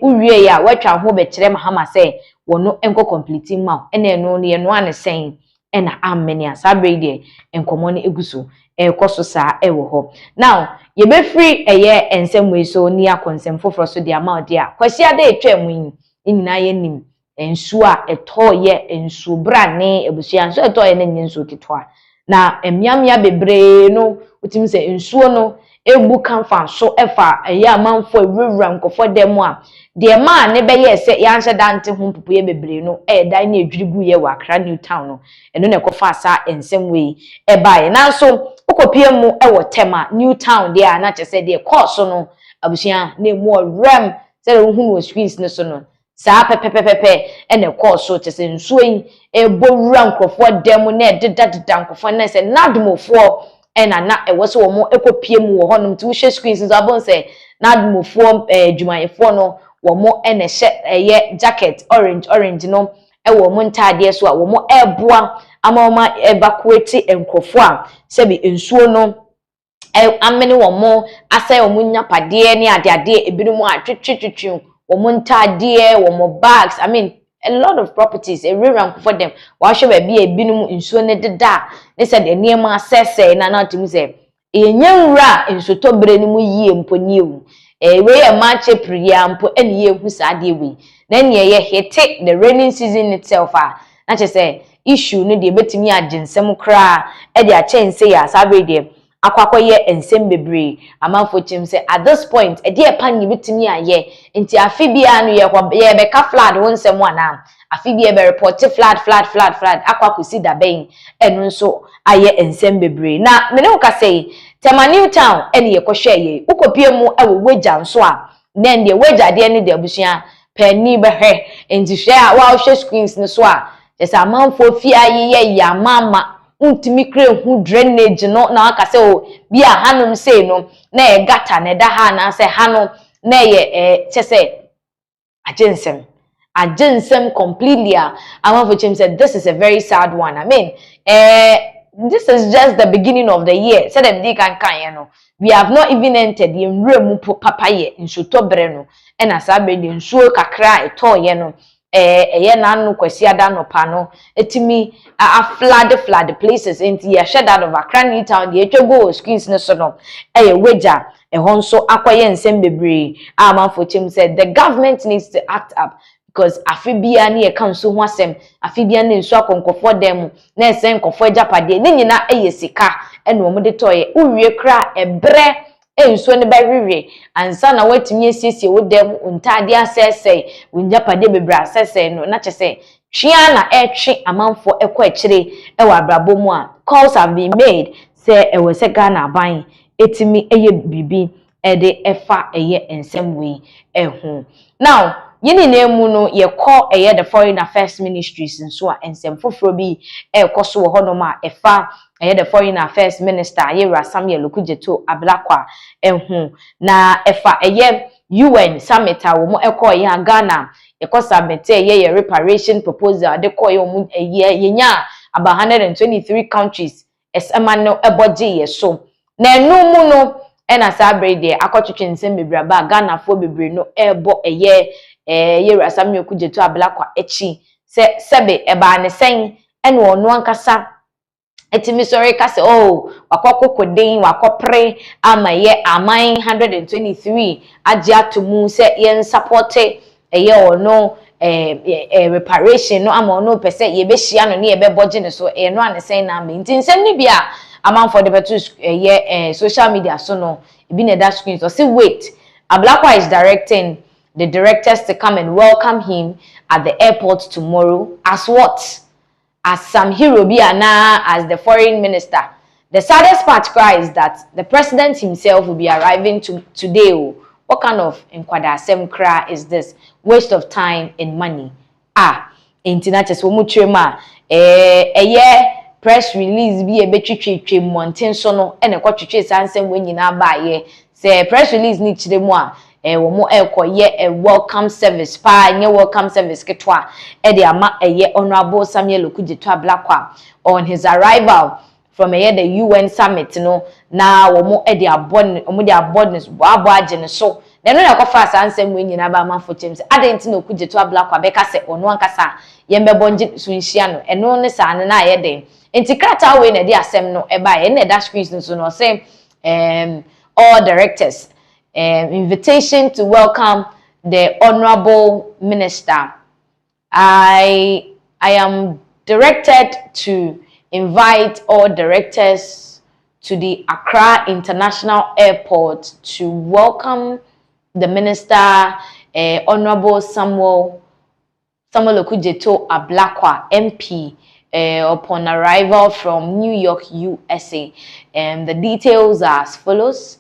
uwie ya watwa ho be kire Mahama say wono enko complete ma ene no ne no ane sen ena ameni asabre de enkomo ne eguso ekoso sa ewo ho now ye be free ensem we so ni akonsem foforo so de ama de a kwasi ade etwam yin nyina ye nim ensu a etoye ensu brane ebusua so etoye na nyensu kitwa na emiamia bebre no utimi se ensuo no egbu kanfa so efa amanfo ewura nkofo dem a de ma ne be ye se yanse dante ho pupuye bebre no dan na edwirigu ye wa Accra New Town no eno ne kofa asa ensem we bae na so okopie mu ewo tema New Town de a na chese de course no abusia na mu rem se hu no screens no so no sa pepepepepe ene course so chese nsuo yi ebowura nkofo dem na ededadeda nkofo na se nadmofo na ewo so wo ekopie mu wo honom ti wo hwe screens so abon se nadmofo dwumayefo no wo mo ene hye jacket orange no ewo mo ntade so a wo mo eboa ama evacuate enkofo a se bi ensuo no amene wo mo asai wo nya pade ne ade ebinu mu atwetwetwetwe wo mo ntade wo mo bags. I mean, a lot of properties a rerun for them. Wa hwe ba bia ebinu nsuo ne deda ne said eniema asese na na tumi say enyenwura nsotobre ne mu yie mponi ewu we a match priya mpo ene ye hu saade we na ne ye hit the raining season itself na che say issue no de betimi agensem kra e de a chense ya sabe de akwakoye ensem bebre amanfo chim say at this point e de pan ni betimi aye nti afibia no ye be ka flood wonsem wana afibia be report flood akwakosi da ben eno nso aye ensem bebre na me ne uka say tema New Town ene ye kohwe ye ukopie mu ewo weja nso a then de weja de ne de abusua pani be hwe nti hwe a wa hwe screens ne so a esa amanfo fi aye ya mama untimi kre hu drainage no na aka se o bia hanom sei no na ye gata ne da ha na se hano na ye chese agensem completely amanfo chim said this is a very sad one. I mean this is just the beginning of the year. Said them they can no. We have not even entered the room papa ye in Sotobre no. And as I be in so kakra eto ye no. Ye nanu kwesi ada no pano. Etimi a flood places into ye shed out of Accra New Town. The go screens no so no. Weja honso akwaye nsem bebre. Amanfo chim said the government needs to act up. Because afibia ni e kan so ho asem afibia ne nso akonkofo dem na esen nkofo japade ni nyina sika ene omo de toye uwie kra ebre enso ne ba wiwe ansa na watimi esiesie wo dem untade asese unjapade bebre asese no na chese twia na etwe amanfo ekọ ekire ewa abrabo mu a calls have been made say ewe se Ghana ban etimi bibi ede efa ensem we ehu now yini nemu no ye call the foreign affairs ministries nso a ensem foforo bi ekoso wo hono ma efa the foreign affairs minister Yera Samuel Okujeto Ablakwa ehu na efa UN summit a wo mo ekoye Ghana ekosa summit ye reparation proposal de koye wo yenya about 123 countries esema no eboje ye so na enu mu no ena sabre de akotwetwe nsem bebre ba Ghana fo bebre no ebo Yera Samuel Okujeto Ablakwa echi se sebe eba ne sen ene ono ankasa etimi sori kase wakokokodin wakopre ama ye aman 123 agia to mu se yen support ono reparation no ama ono pese ye be hia no ne ye be boje ne so no ane sen na me ntinsem ni bia aman for the betu social media so no e bi na that screen so say wait Ablakwa is directing the directors to come and welcome him at the airport tomorrow as what? As some hero biana as the foreign minister. The saddest part is that the president himself will be arriving today. What kind of inquadasem cry is this? Waste of time and money. Internet womutrema press release be a betwitwe mountain so no ene kwatwetwe sansem we nyina ba ye say press release ni chire mu a womo a welcome service welcome service ketwa de ama honorable Samuel Okujeto Ablakwa on his arrival from the UN summit no na womo de abodness abo agene so na no yakofa sansem we nyina ba manfo chems adenti na Okujeto Ablakwa beka se ono ankasa yembebo nje so nhia no eno ne sa ne na ye den enti krata we na de asem no eba ye na dash screen so no say all directors invitation to welcome the honorable minister. I am directed to invite all directors to the Accra International Airport to welcome the minister, Honorable Samuel Okujeto Ablakwa, MP, upon arrival from New York, USA. The details are as follows.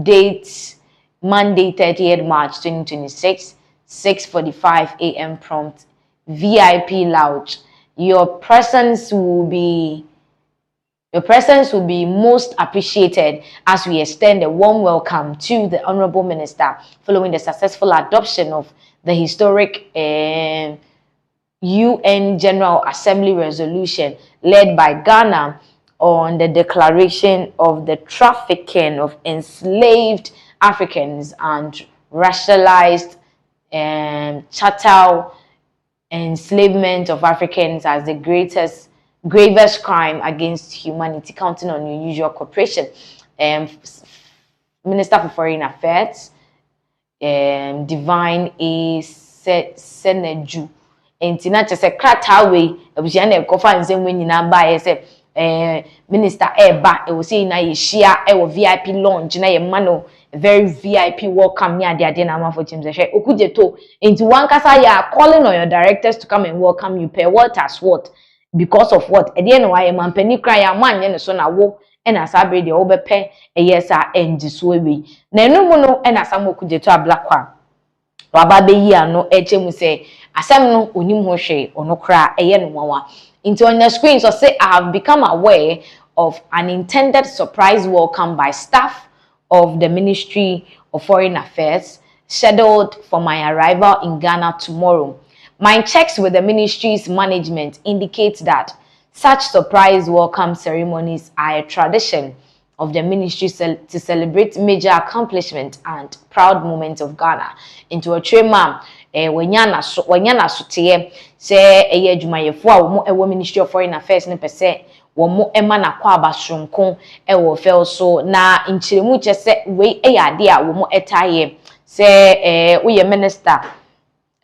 Date Monday 30th March 2026, 6:45 a.m. prompt, VIP lounge. Your presence will be most appreciated as we extend a warm welcome to the Honorable Minister following the successful adoption of the historic UN General Assembly resolution led by Ghana on the declaration of the trafficking of enslaved Africans and racialized chattel enslavement of Africans as the gravest crime against humanity, counting on unusual cooperation. Minister for Foreign Affairs, Divine A. Seneju, and Tina just a cratawe, a Busiana Kofan when you now buy Minister Eba, it was saying I share a VIP launch, and I mano a very VIP welcome near the Adenama for James Okujeto. Into one casa, you are calling on your directors to come and welcome you. Pay what as what? Because of what? At the end, why a man penny cry a man, and so now walk and as I break the overpay a yes, I end this way. Nenumono and as I Okujeto a black one. Wababe ya no HM say, Asam no unim hoshe or no cry a yen wawa. Into on the screen, so say I have become aware of an intended surprise welcome by staff of the Ministry of Foreign Affairs scheduled for my arrival in Ghana tomorrow. My checks with the ministry's management indicate that such surprise welcome ceremonies are a tradition of the ministry to celebrate major accomplishments and proud moments of Ghana. Into a trema, wanyana sotie, say a year jumayefua, a Ministry of Foreign Affairs, ne per se, womo emana kwa bashrunko, wo fel so, na inchirimuche se, we a idea, womo etaye, say, we minister.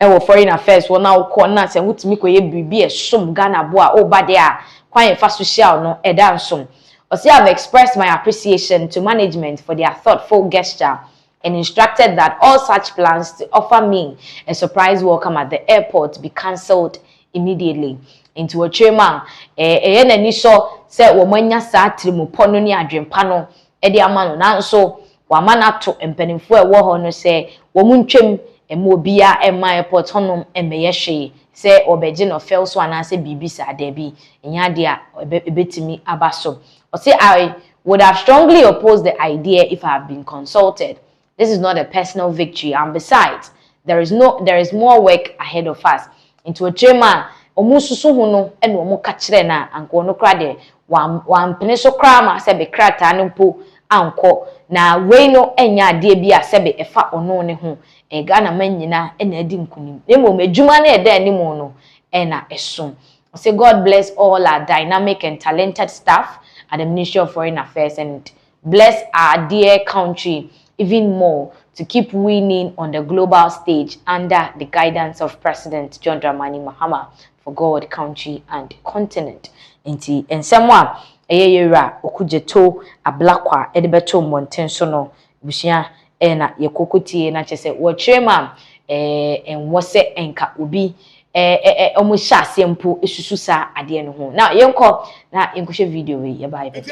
Ewo Foreign Affairs wona now corner say wutimi koye bibi e som Ghana boa o ba dia kwan fa social no eda nsom. Osi have expressed my appreciation to management for their thoughtful gesture and instructed that all such plans to offer me a surprise welcome at the airport be cancelled immediately. Into a trema na ni so say wo manya sa trimu pono ni adwempa no e de ama no nanso wa mana to empanimfo e wo ho no say wo muntwem emobia ema airport honum emeye hwe say obeje no fel so anase bibi sa da bi enya de a ebetimi abaso. Or say I would have strongly opposed the idea if I have been consulted. This is not a personal victory, and besides, there is more work ahead of us. Into a trema omususu huno eno omu ka kire na anko no kra de wan pene so kra ma se be krata no mpo anko na we no enya ade bi a se be efa ono ne ho Ghana man nyina ena adi nkunim emo medwuma na eda animu no ena esom. Say God bless all our dynamic and talented staff at the Ministry of Foreign Affairs and bless our dear country even more to keep winning on the global stage under the guidance of President John Dramani Mahama for God, country and continent. Inti ensemwa eyeyera okujeto ablakwa edebeto montensono bushia na yekokotie na chese wotrema enwose enka obi omo hyase mpo esusu sa ade no ho na yenko na yenkohwe video we ye bye bye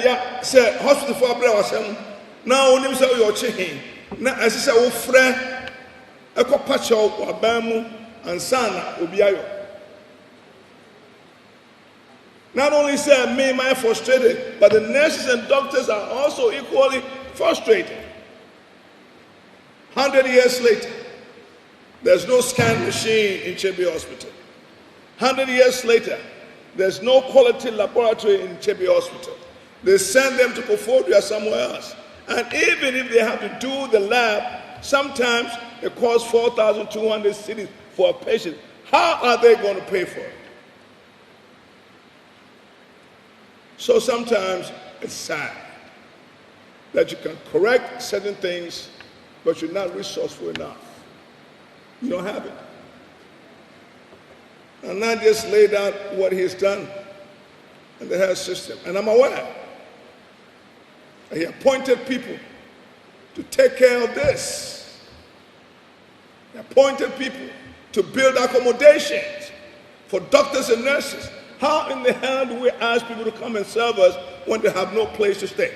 ya say hospital for abra wasem na onim say yo chehin na asisa wo frɛ ekopacho wabamu ansana obi ayo. Not only say me am I frustrated, but the nurses and doctors are also equally frustrated. 100 years later, there's no scan machine in Chebe Hospital. 100 years later, there's no quality laboratory in Chebe Hospital. They send them to Kofodia somewhere else. And even if they have to do the lab, sometimes it costs 4,200 cedis for a patient. How are they going to pay for it? So sometimes it's sad that you can correct certain things, but you're not resourceful enough. You don't have it. And I just laid out what he's done in the health system. And I'm aware that he appointed people to take care of this. He appointed people to build accommodations for doctors and nurses. How in the hell do we ask people to come and serve us when they have no place to stay?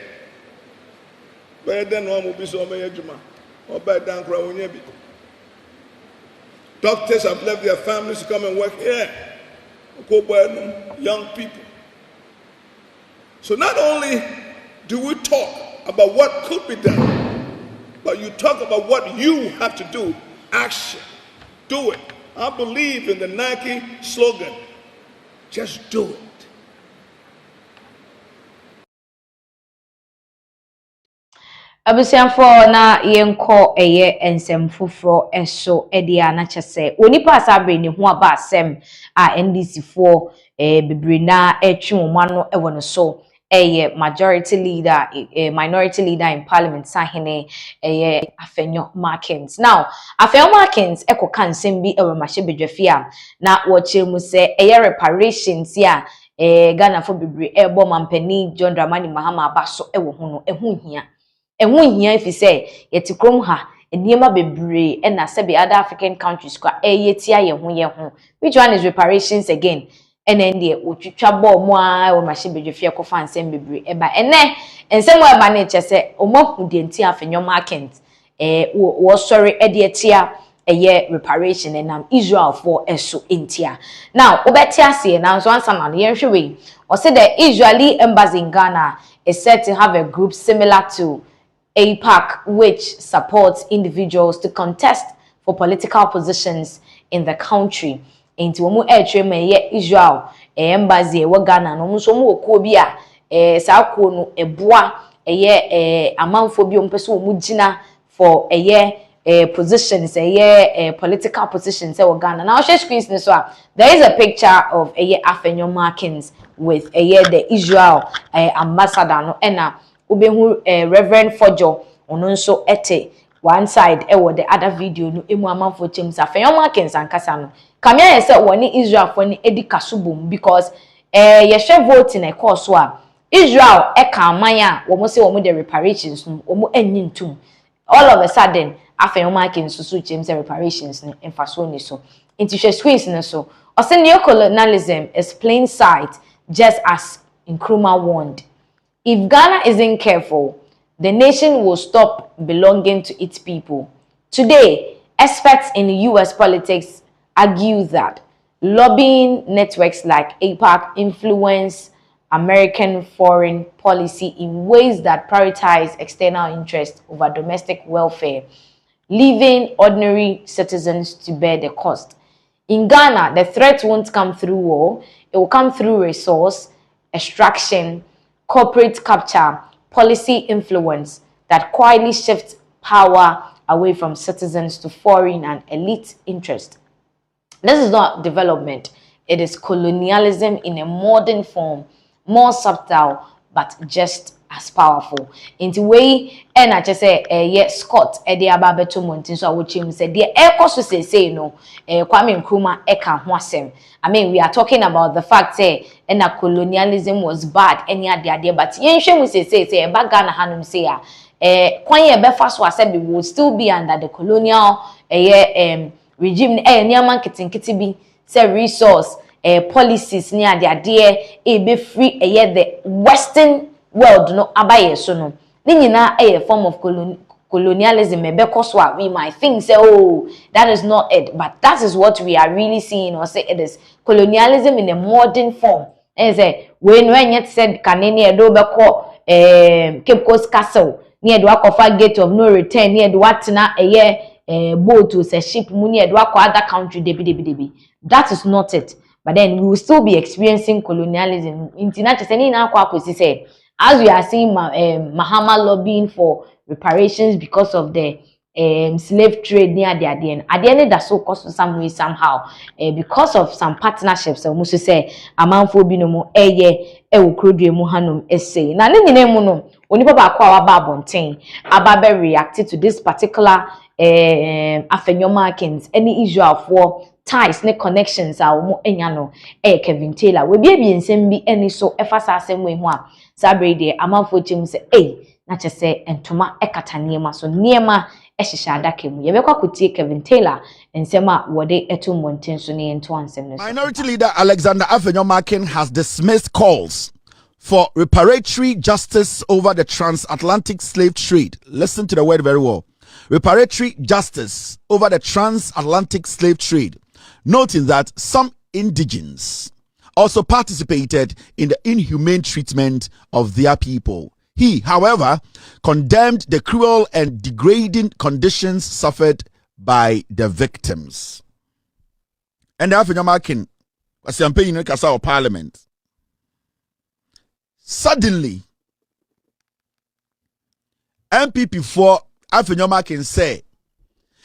Doctors have left their families to come and work here. Young people. So not only do we talk about what could be done, but you talk about what you have to do. Action. Do it. I believe in the Nike slogan. Just do it. abusianfo na yenko eye ensem foforo eso edia na chese onipa asabre ne ho aba asem a NDC fo bebre na etwe omano ewo no so eye majority leader minority leader in parliament sahene eye Afenyo Markins. Now Afenyo Markins ekoka nsem bi ewe mahye na wo chiremu se eye reparations ya Ghana fo bebre ebo mampani John Dramani Mahama abaso ewo ho no ehu hia if you say yet krom ha eniema bebre and na sebe other African countries kwa yetia ye ho which one is reparations again and then the otwitwa bo mo a wo mahye bedwefie ko fa nsem bebre eba ene ensem wo eba na chese omahu de nti Afenyo Markins wo sorry e de tia eye reparation and Israel for eso entia now obetia se na so answer na ye hwe o say the Israeli embassy in Ghana is said to have a group similar to APAC, which supports individuals to contest for political positions in the country. Into omu me Israel embassy we Ghana no so mu okuo bi a sa akuo no eboa amanfo bi ompeso omu gina for positions political positions we Ghana. Now share screens so there is a picture of Afenyo Markins with the Israel ambassador no ena ubehu Reverend Fojo ono nso ete one side the other video no emu amanfo chems Afenyo Markins ankasa no kamia ye se woni Israel for ni edi kasubom because ye hwe voting e course so a Israel ka amanya wo mo se wo mo the reparations no wo mo anyi ntum all of a sudden Afenyo Markins so chems reparations no emfaso ni so into share screens no so o se neocolonialism is plain sight just as Nkrumah warned. If Ghana isn't careful, the nation will stop belonging to its people. Today, experts in US politics argue that lobbying networks like APAC influence American foreign policy in ways that prioritize external interests over domestic welfare, leaving ordinary citizens to bear the cost. In Ghana, the threat won't come through war, it will come through resource, extraction, corporate capture, policy influence that quietly shifts power away from citizens to foreign and elite interest. This is not development, it is colonialism in a modern form, more subtle but just as powerful. In the way, and I just say, Scott, the ababeto montin, so I would say, the echo say, no, Kwame Nkrumah, eka hwasem. I mean, we are talking about the fact, say, and that colonialism was bad, any idea, but yen we say, back Ghana Hanum say, Kwanye Befaso said we would still be under the colonial regime, Niaman Kitibi, say resource, policies near the idea, be free, the Western world no abaye so no ninyina a form of colonialism because we might think say oh that is not it, but that is what we are really seeing, or say it is colonialism in a modern form. And say when yet said kaneni edo beko Cape Coast Castle near the Wakofa gate of no return near the Watina boat to say ship near the Wako other country debi. That is not it, but then we will still be experiencing colonialism in as we are seeing Mahama lobbying for reparations because of the slave trade near the end. At the end, that's so cost some way somehow because of some partnerships. So, must say a man for binomo muhanum essay. Now, no, only Baba Kwa Babontain, Ababe reacted to this particular Afenyo Markins, any Israel for ties, ne connections are more enyano Kevin Taylor. We be nsem any so efasa same way ho a sabre de amanfo chim se na che se entoma ekata niema so niema ehihya adaka mu. Ye bekwa kotie Kevin Taylor nsem a wode eto monten so ne ento ansem ne so. Minority leader Alexander Afenyo Markins has dismissed calls for reparatory justice over the transatlantic slave trade. Listen to the word very well. Reparatory justice over the transatlantic slave trade, noting that some indigents also participated in the inhumane treatment of their people. He, however, condemned the cruel and degrading conditions suffered by the victims. And the Afenyo Markins was campaigning in the Parliament. Suddenly, MPP for Afenyoma can say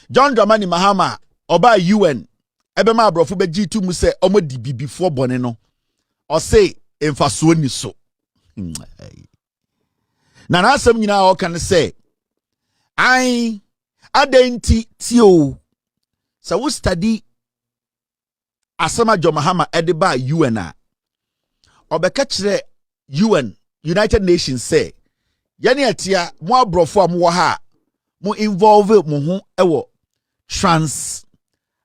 John Dramani Mahama oba UN ebema abrofo beji tu mu se omo di bibi for bone no or say emfaso ni so na asem nyina o kan say I adenti tio so we study asema John Mahama edeba UN a obeka kire UN United Nations say yani atia mo abrofo am wo ha mo involve mo ho ewo trans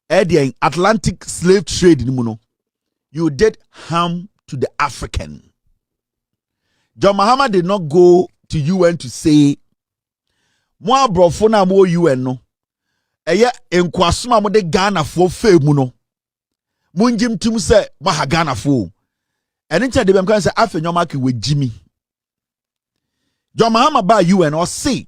Atlantic slave trade ni mu no you did harm to the African. John Mahama did not go to UN to say mo abrofo na mo UN no eye enkwasoma mo de Ghana fo fe mu no munjim tum se mo ha Ghana fo eni ntia de bem kan se Afenyoma ke wejimi. John Mahama ba UN or say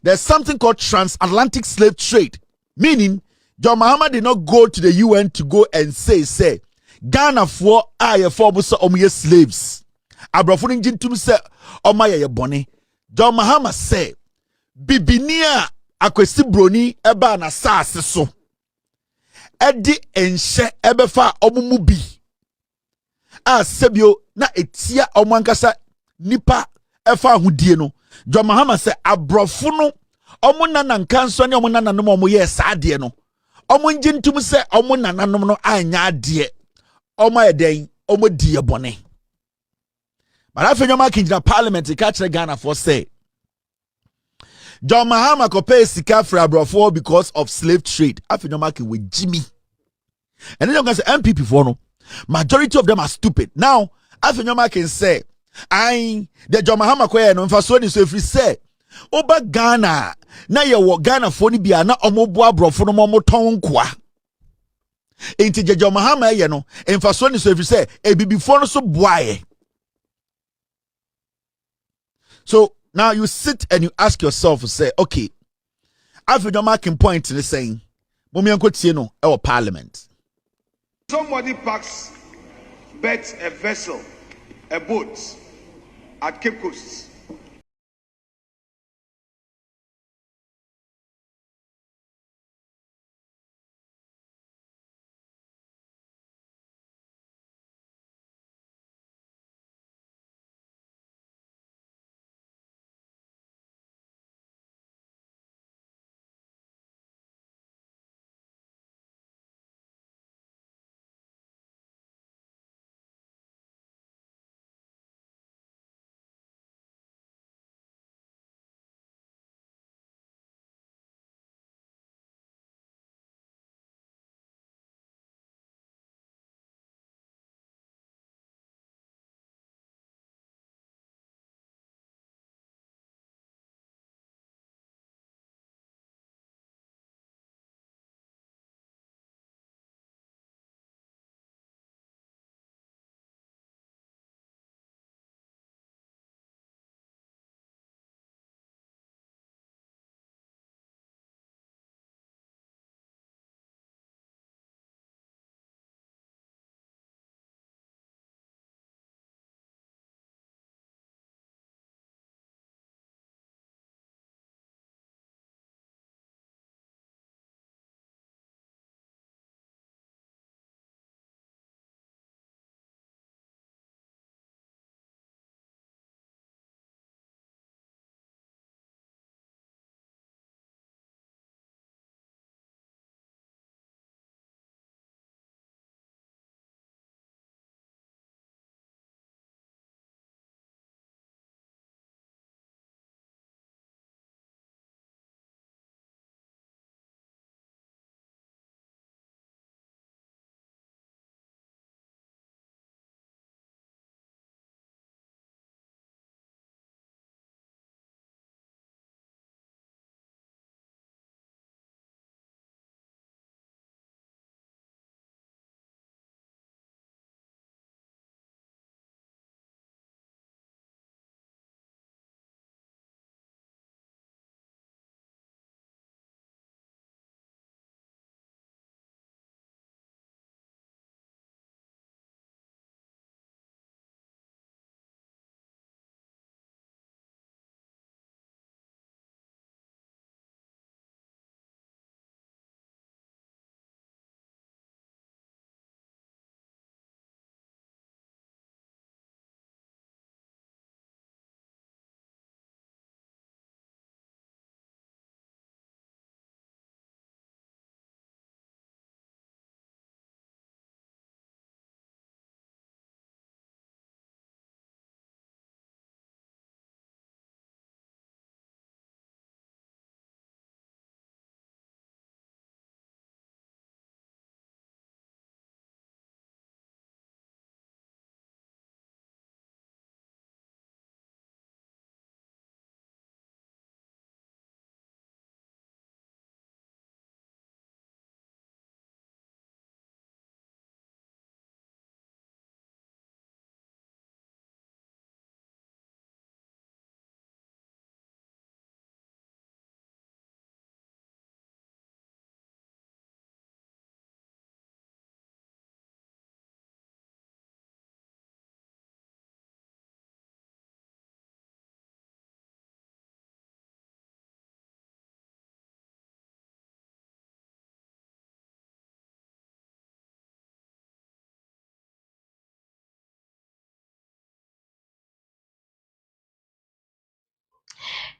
there's something called transatlantic slave trade, meaning John Mahama did not go to the UN to go and say Ghana for aye for so omuye slaves. Abrofo ngin tum se omaye bone. John Mahama say bibinia akwesi broni eba na saase so. Edi enhye ebefa omumu bi. A sebio na etia omwankasa nipa efa ahudie no. John Mahama say abrofo no omo nana nkanso ne omo nana no omo ye saade no omo njintum se omo nana no anya ade omo eden omo die bone. But Afenyoma kinjina Parliamentary catch Ghana for say John Mahama ko pay sika for abrofo because of slave trade. Afenyoma ki we Jimmy. And then you can say MPP for no majority of them are stupid. Now Afenyoma can say the John Mahama kweye no mfaso ni so if say oba Ghana na ye wo Ghana fo ni bia na omobo abrofo no mo ton kwa enti John Mahama ye no mfaso ni so if say ebibi fo no so boaye. So now you sit and you ask yourself say okay Afenyoma can point to the saying momianko tie no e wo parliament. Somebody bets a vessel, a boat at Cape Coast.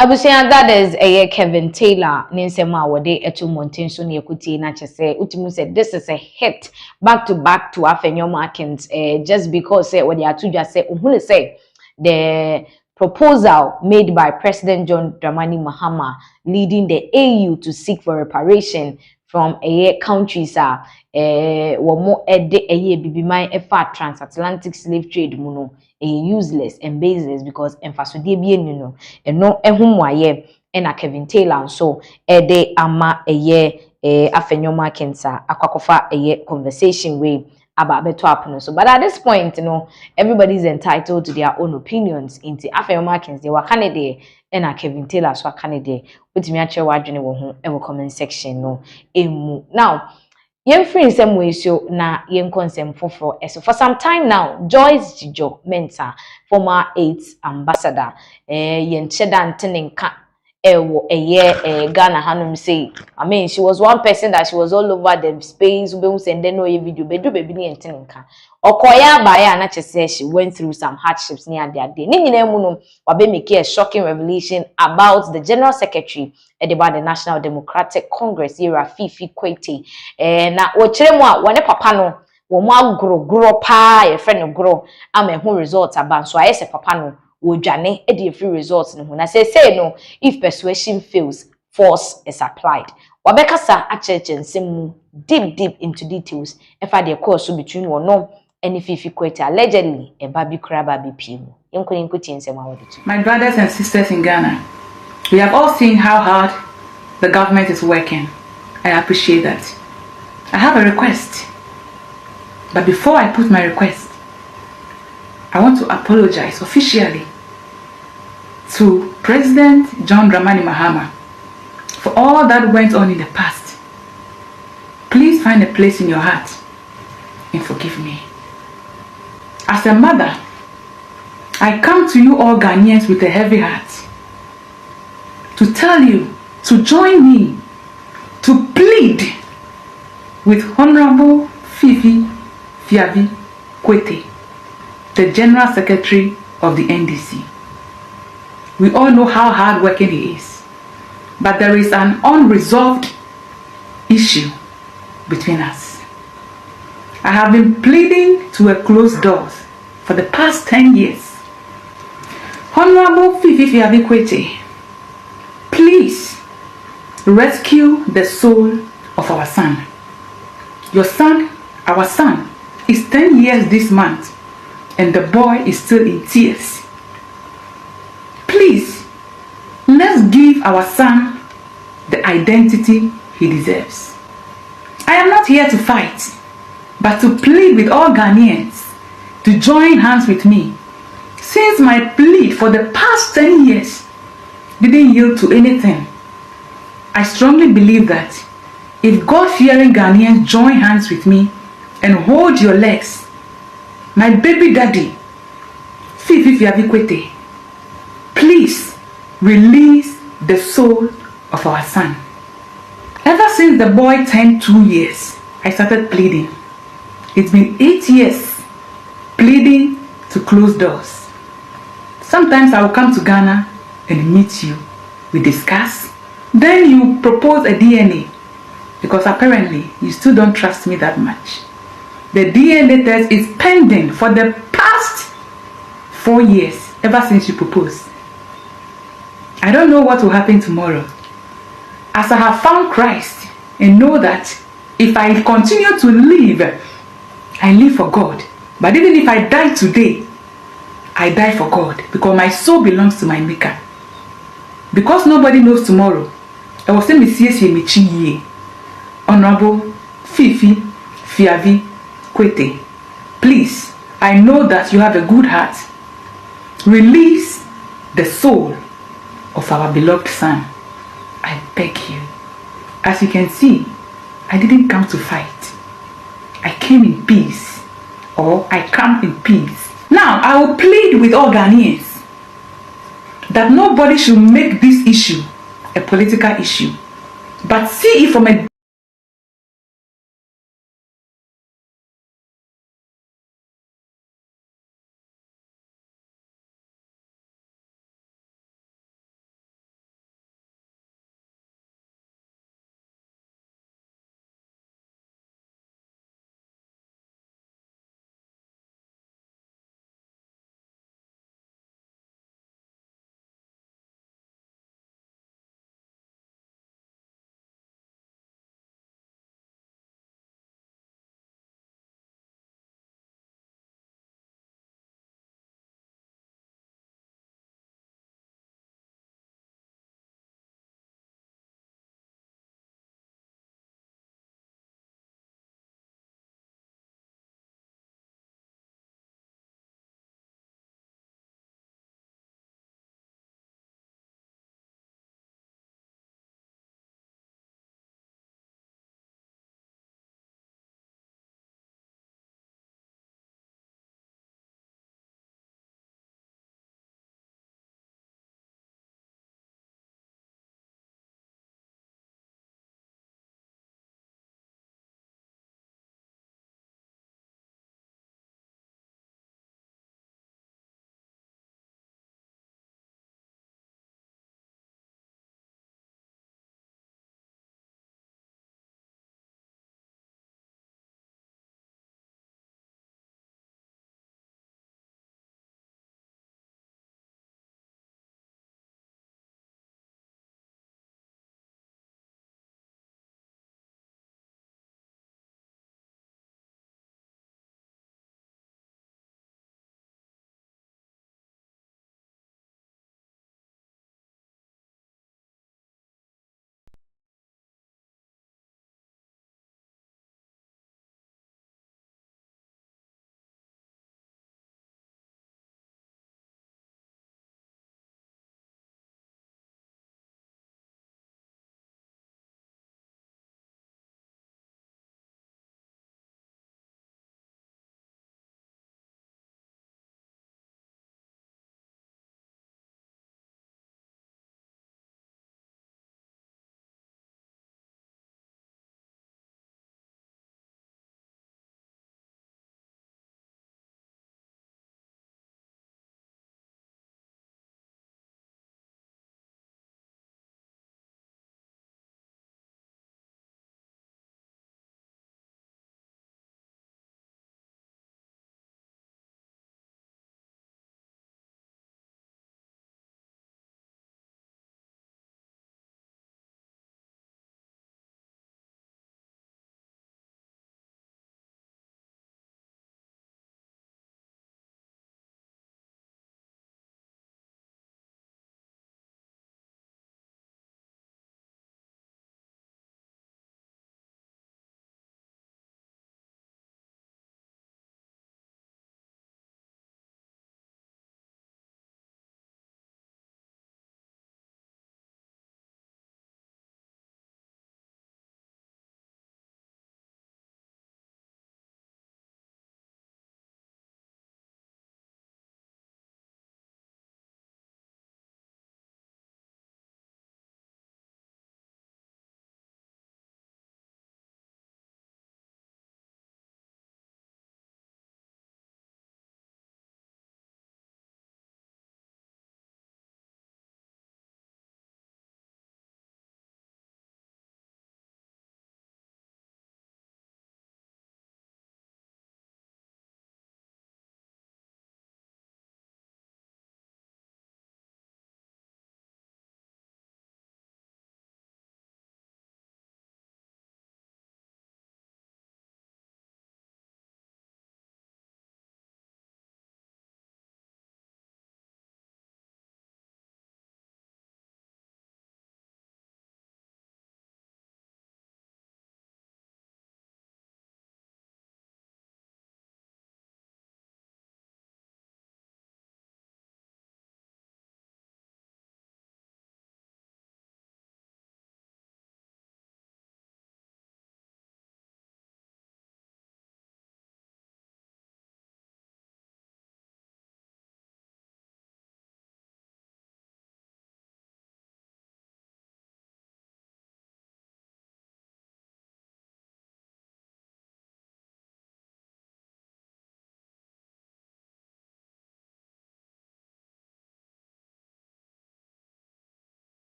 Abusia, that is a Kevin Taylor, Ninsema, Wade, Etu Montenso, Yakuti, Nache, Utimu said, this is a hit back to Afenyo Markins, just because, what they are to just say, say, the proposal made by President John Dramani Mahama, leading the AU to seek for reparation from countries are more bibimai efa transatlantic slave trade muno useless and baseless because emphasis no no ehumwaye na Kevin Taylor so de ama afenyoma kensa akwakofa conversation way about beto happen so but at this point everybody's entitled to their own opinions into afenyoma kensa they were candidate na Kevin Taylor so candidate wetimi ache wadwene wo ho e comment section no emu now yen free some way so na yen consent for so for some time now Joyce Jijo Mensa former AIDS ambassador yen cheda ntenenka ewo Ghana hanum say I mean she was one person that she was all over the space we send no video bedu baby ni ntenenka okoya baya na chese she went through some hardships near their day ni nyina mu no wabe make a shocking revelation about the general secretary about the National Democratic Congress era Fifi Kwete na wochire mu a wone papa no wo mu agro pa ye friend no gro ama ho result aba so ayese papa no wodwane e de free results no na say no if persuasion fails force is applied wabekasa acheche nsemu deep into details if I dey course between one and Fifi Kwete allegedly a baby baby pimu yenkoninkuti nsema woditu. My brothers and sisters in Ghana, we have all seen how hard the government is working. I appreciate that. I have a request. But before I put my request, I want to apologize officially to President John Dramani Mahama for all that went on in the past. Please find a place in your heart and forgive me. As a mother, I come to you all Ghanaians with a heavy heart to tell you to join me to plead with Honorable Fifi Kwete, the General Secretary of the NDC. We all know how hardworking he is, but there is an unresolved issue between us. I have been pleading to a closed doors for the past 10 years. Honorable Fifi Kwete, please rescue the soul of our son. Your son, our son, is 10 years this month, and the boy is still in tears. Please, let's give our son the identity he deserves. I am not here to fight, but to plead with all Ghanaians to join hands with me, since my plea for the past 10 years didn't yield to anything. I strongly believe that if God-fearing Ghanaians join hands with me and hold your legs, my baby daddy, Fifi Kwete, please release the soul of our son. Ever since the boy turned 2 years, I started pleading. It's been 8 years pleading to close doors. Sometimes I will come to Ghana and meet you. We discuss. Then you propose a DNA because apparently you still don't trust me that much. The DNA test is pending for the past 4 years, ever since you proposed. I don't know what will happen tomorrow. As I have found Christ and know that if I continue to live, I live for God. But even if I die today, I die for God because my soul belongs to my Maker. Because nobody knows tomorrow, I will say me Honorable Fifi Kwete, please, I know that you have a good heart. Release the soul of our beloved son. I beg you. As you can see, I didn't come to fight. I came in peace, or I come in peace. Now, I will plead with all Ghanaians that nobody should make this issue a political issue, but see it from a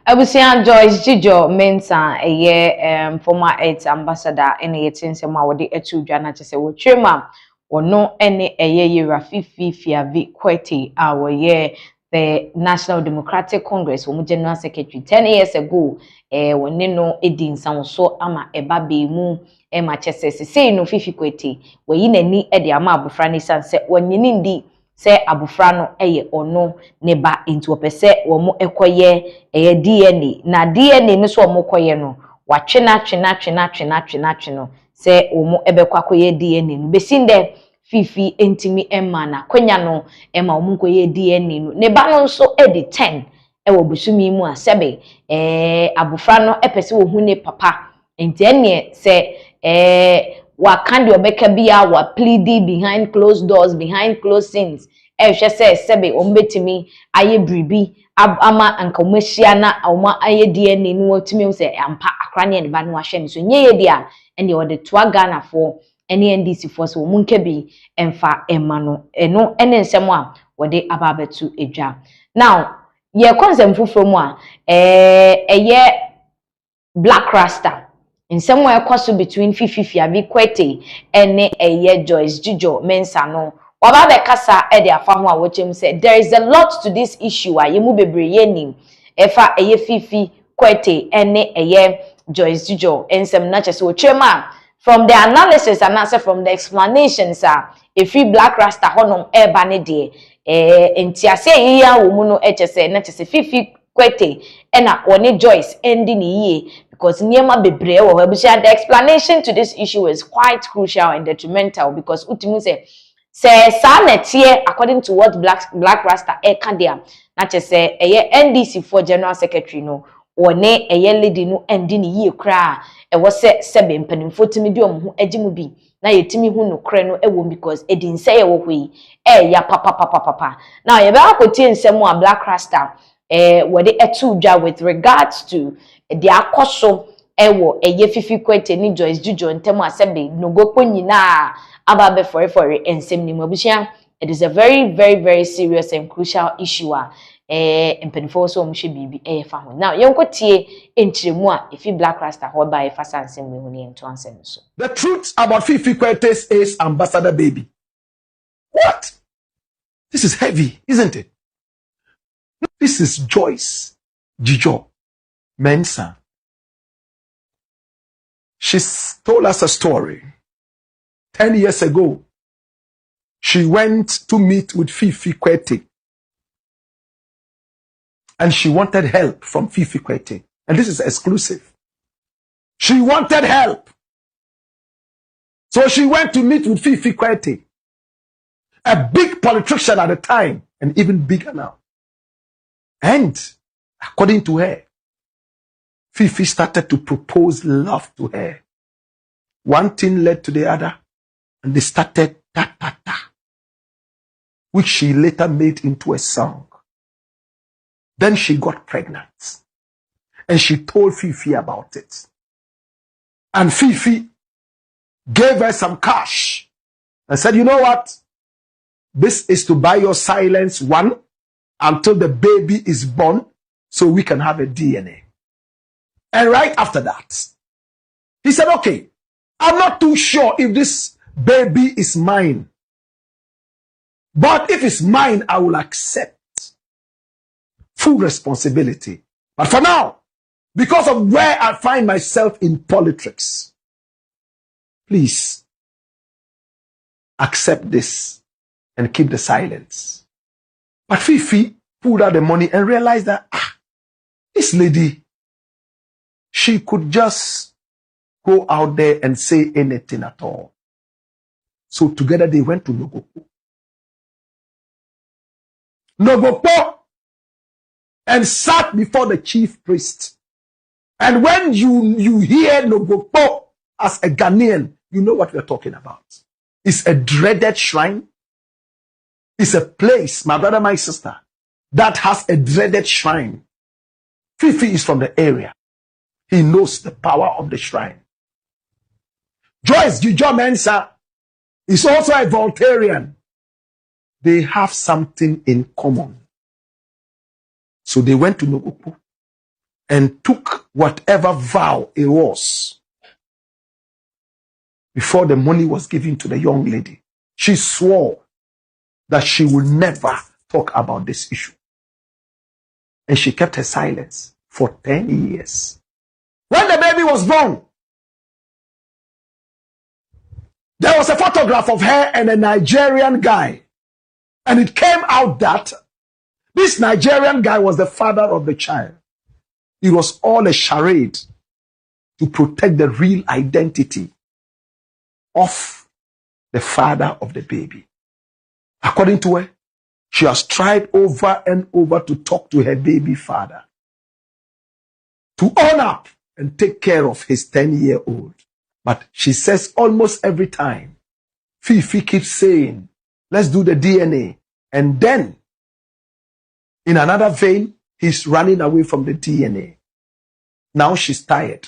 Abusian Joyce Jijo Mensa former AIDS ambassador ene yetinse ma wode etu dwana chese wo twema wono ene yera fifi kwete awoye the National Democratic Congress wo general secretary 10 years ago wone no edin sanso ama ebabe mu ma chese sese no fifi kwete wayi nani de ama abofra ne sanse wonyini ndi se abofra no ono ne ba enti opese wo mo ekoye DNA na DNA no so wo mo koye no watwena no se wo mo ebekwa koye DNA no besinde fifi entimi emma na kwenya no emma wo mo koye DNA no ne ba no so edi 10 wo busumi mu asebe abofra no epese wo hu ne papa enti ene se wa kandi obeka bia wa pleading behind closed doors, behind closed scenes. She says sebe ombetimi aye bribi ama anka umeshia na oma aye DNA no watimi say ampa Accra ne ba no ahye so nye ye dia ene o de toa Ghana for ene NDC for so munke bi emfa emma no eno ene nsem a wode ababetu edwa. Now ye consent fufro mu a eye Black Rasta in somewhere cost between Fifi Abi Kwete and Joyce Jijo Mensa no. Waba be kasa e de afa ho a wochem say there is a lot to this issue a yemu bebre yenim efa Fifi Kwete and Joyce Jijo ensem na chese wochema from the analysis and answer from the explanations if free Black Rasta honom e ba ne de entiase yiya wo mu no chese na chese Fifi Kwete ena one Joyce ending ye because niema bebre wo the explanation to this issue is quite crucial and detrimental because utimu say sa netie according to what Black Rasta can there na che say NDC for general secretary no one lady no ending ye kra was sebe mpanimfo timi di omho agimu bi na yetimi hu no kre no ewo because edin say wo hwi ya papa now ye ba akotie nsem a Black Rasta wode etu dwa with regards to the akoso ewo Fifi Kwete ni Joyce Jijo ntemu asebe nogokpo nyina ababe for ensem ni mabusia. It is a very serious and crucial issue empenfo so omhwe bibi fa ho. Now yenkotie enchiremu a efi Black Rasta ho ba efa sansem we huni ento ansem so. The truth about Fifi Kwete's is ambassador baby. What? This is heavy, isn't it? This is Joyce Jijo Mensa. She's told us a story. 10 years ago, she went to meet with Fifi Kwete. And she wanted help from Fifi Kwete. And this is exclusive. She wanted help. So she went to meet with Fifi Kwete, a big politician at the time, and even bigger now. And according to her, Fifi started to propose love to her. One thing led to the other, and they started ta-ta-ta, which she later made into a song. Then she got pregnant, and she told Fifi about it. And Fifi gave her some cash and said, you know what? This is to buy your silence, one, until the baby is born, so we can have a DNA. And right after that, he said, okay, I'm not too sure if this baby is mine. But if it's mine, I will accept full responsibility. But for now, because of where I find myself in politics, please accept this and keep the silence. But Fifi pulled out the money and realized that, this lady, she could just go out there and say anything at all. So together they went to Nogopo and sat before the chief priest. And when you hear Nogopo as a Ghanaian, you know what we're talking about. It's a dreaded shrine. It's a place, my brother, my sister, that has a dreaded shrine. Fifi is from the area. He knows the power of the shrine. Joyce Jijo Mensa is also a Voltarian. They have something in common. So they went to Nogopo and took whatever vow it was before the money was given to the young lady. She swore that she would never talk about this issue. And she kept her silence for 10 years. When the baby was born, there was a photograph of her and a Nigerian guy. And it came out that this Nigerian guy was the father of the child. It was all a charade to protect the real identity of the father of the baby. According to her, she has tried over and over to talk to her baby father, to own up and take care of his 10-year-old. But she says almost every time, Fifi keeps saying, let's do the DNA. And then, in another vein, he's running away from the DNA. Now she's tired.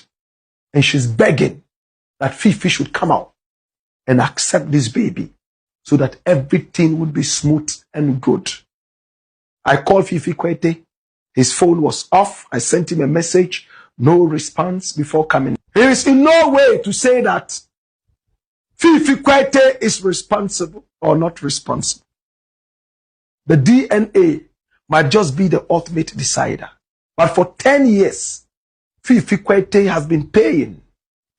And she's begging that Fifi should come out and accept this baby so that everything would be smooth and good. I called Fifi Kwete. His phone was off. I sent him a message. No response before coming. He is in no way to say that Fifi Kwete is responsible or not responsible. The DNA might just be the ultimate decider. But for 10 years, Fifi Kwete has been paying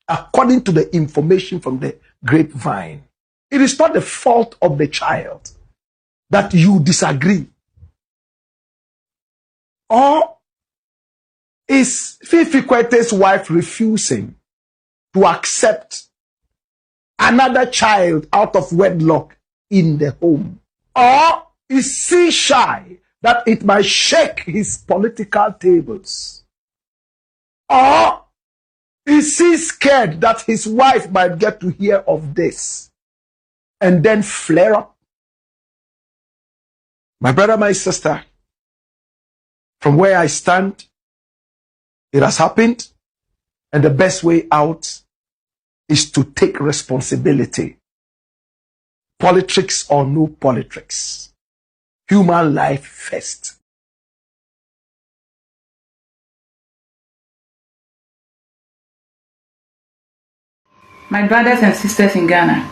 according to the information from the grapevine. It is not the fault of the child that you disagree. Or is Fifi Kwete's wife refusing to accept another child out of wedlock in the home? Or is he shy that it might shake his political tables? Or is he scared that his wife might get to hear of this and then flare up? My brother, my sister, from where I stand, it has happened, and the best way out is to take responsibility. Politics or no politics. Human life first. My brothers and sisters in Ghana,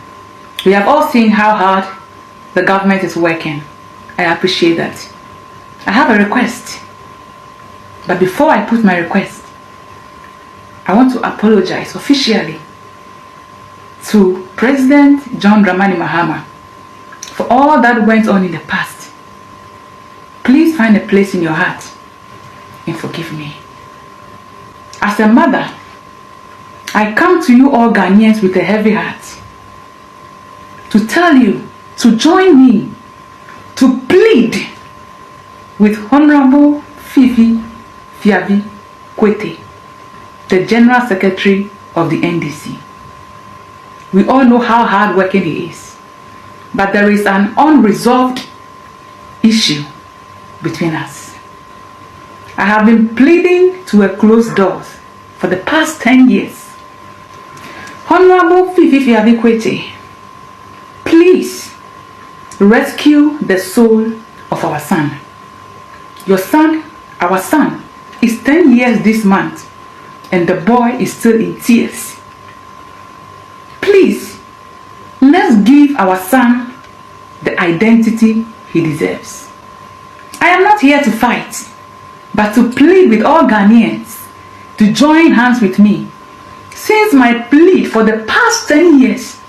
we have all seen how hard the government is working. I appreciate that. I have a request. But before I put my request, I want to apologize officially to President John Dramani Mahama for all that went on in the past. Please find a place in your heart and forgive me. As a mother, I come to you all Ghanaians with a heavy heart to tell you to join me to plead with Honorable Fifi Kwete, the General Secretary of the NDC. We all know how hardworking he is, but there is an unresolved issue between us. I have been pleading to a closed door for the past 10 years. Honorable Fifi Kwete, please rescue the soul of our son. Your son, our son, is 10 years this month, and the boy is still in tears. Please, let's give our son the identity he deserves. I am not here to fight, but to plead with all Ghanaians to join hands with me, since my plea for the past 10 years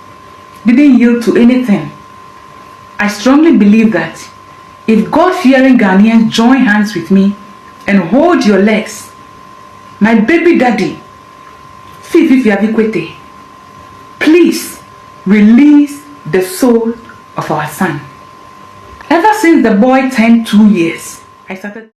didn't yield to anything. I strongly believe that if God-fearing Ghanaians join hands with me and hold your legs, my baby daddy, Fifi Kwete, please release the soul of our son. Ever since the boy turned 2 years, I started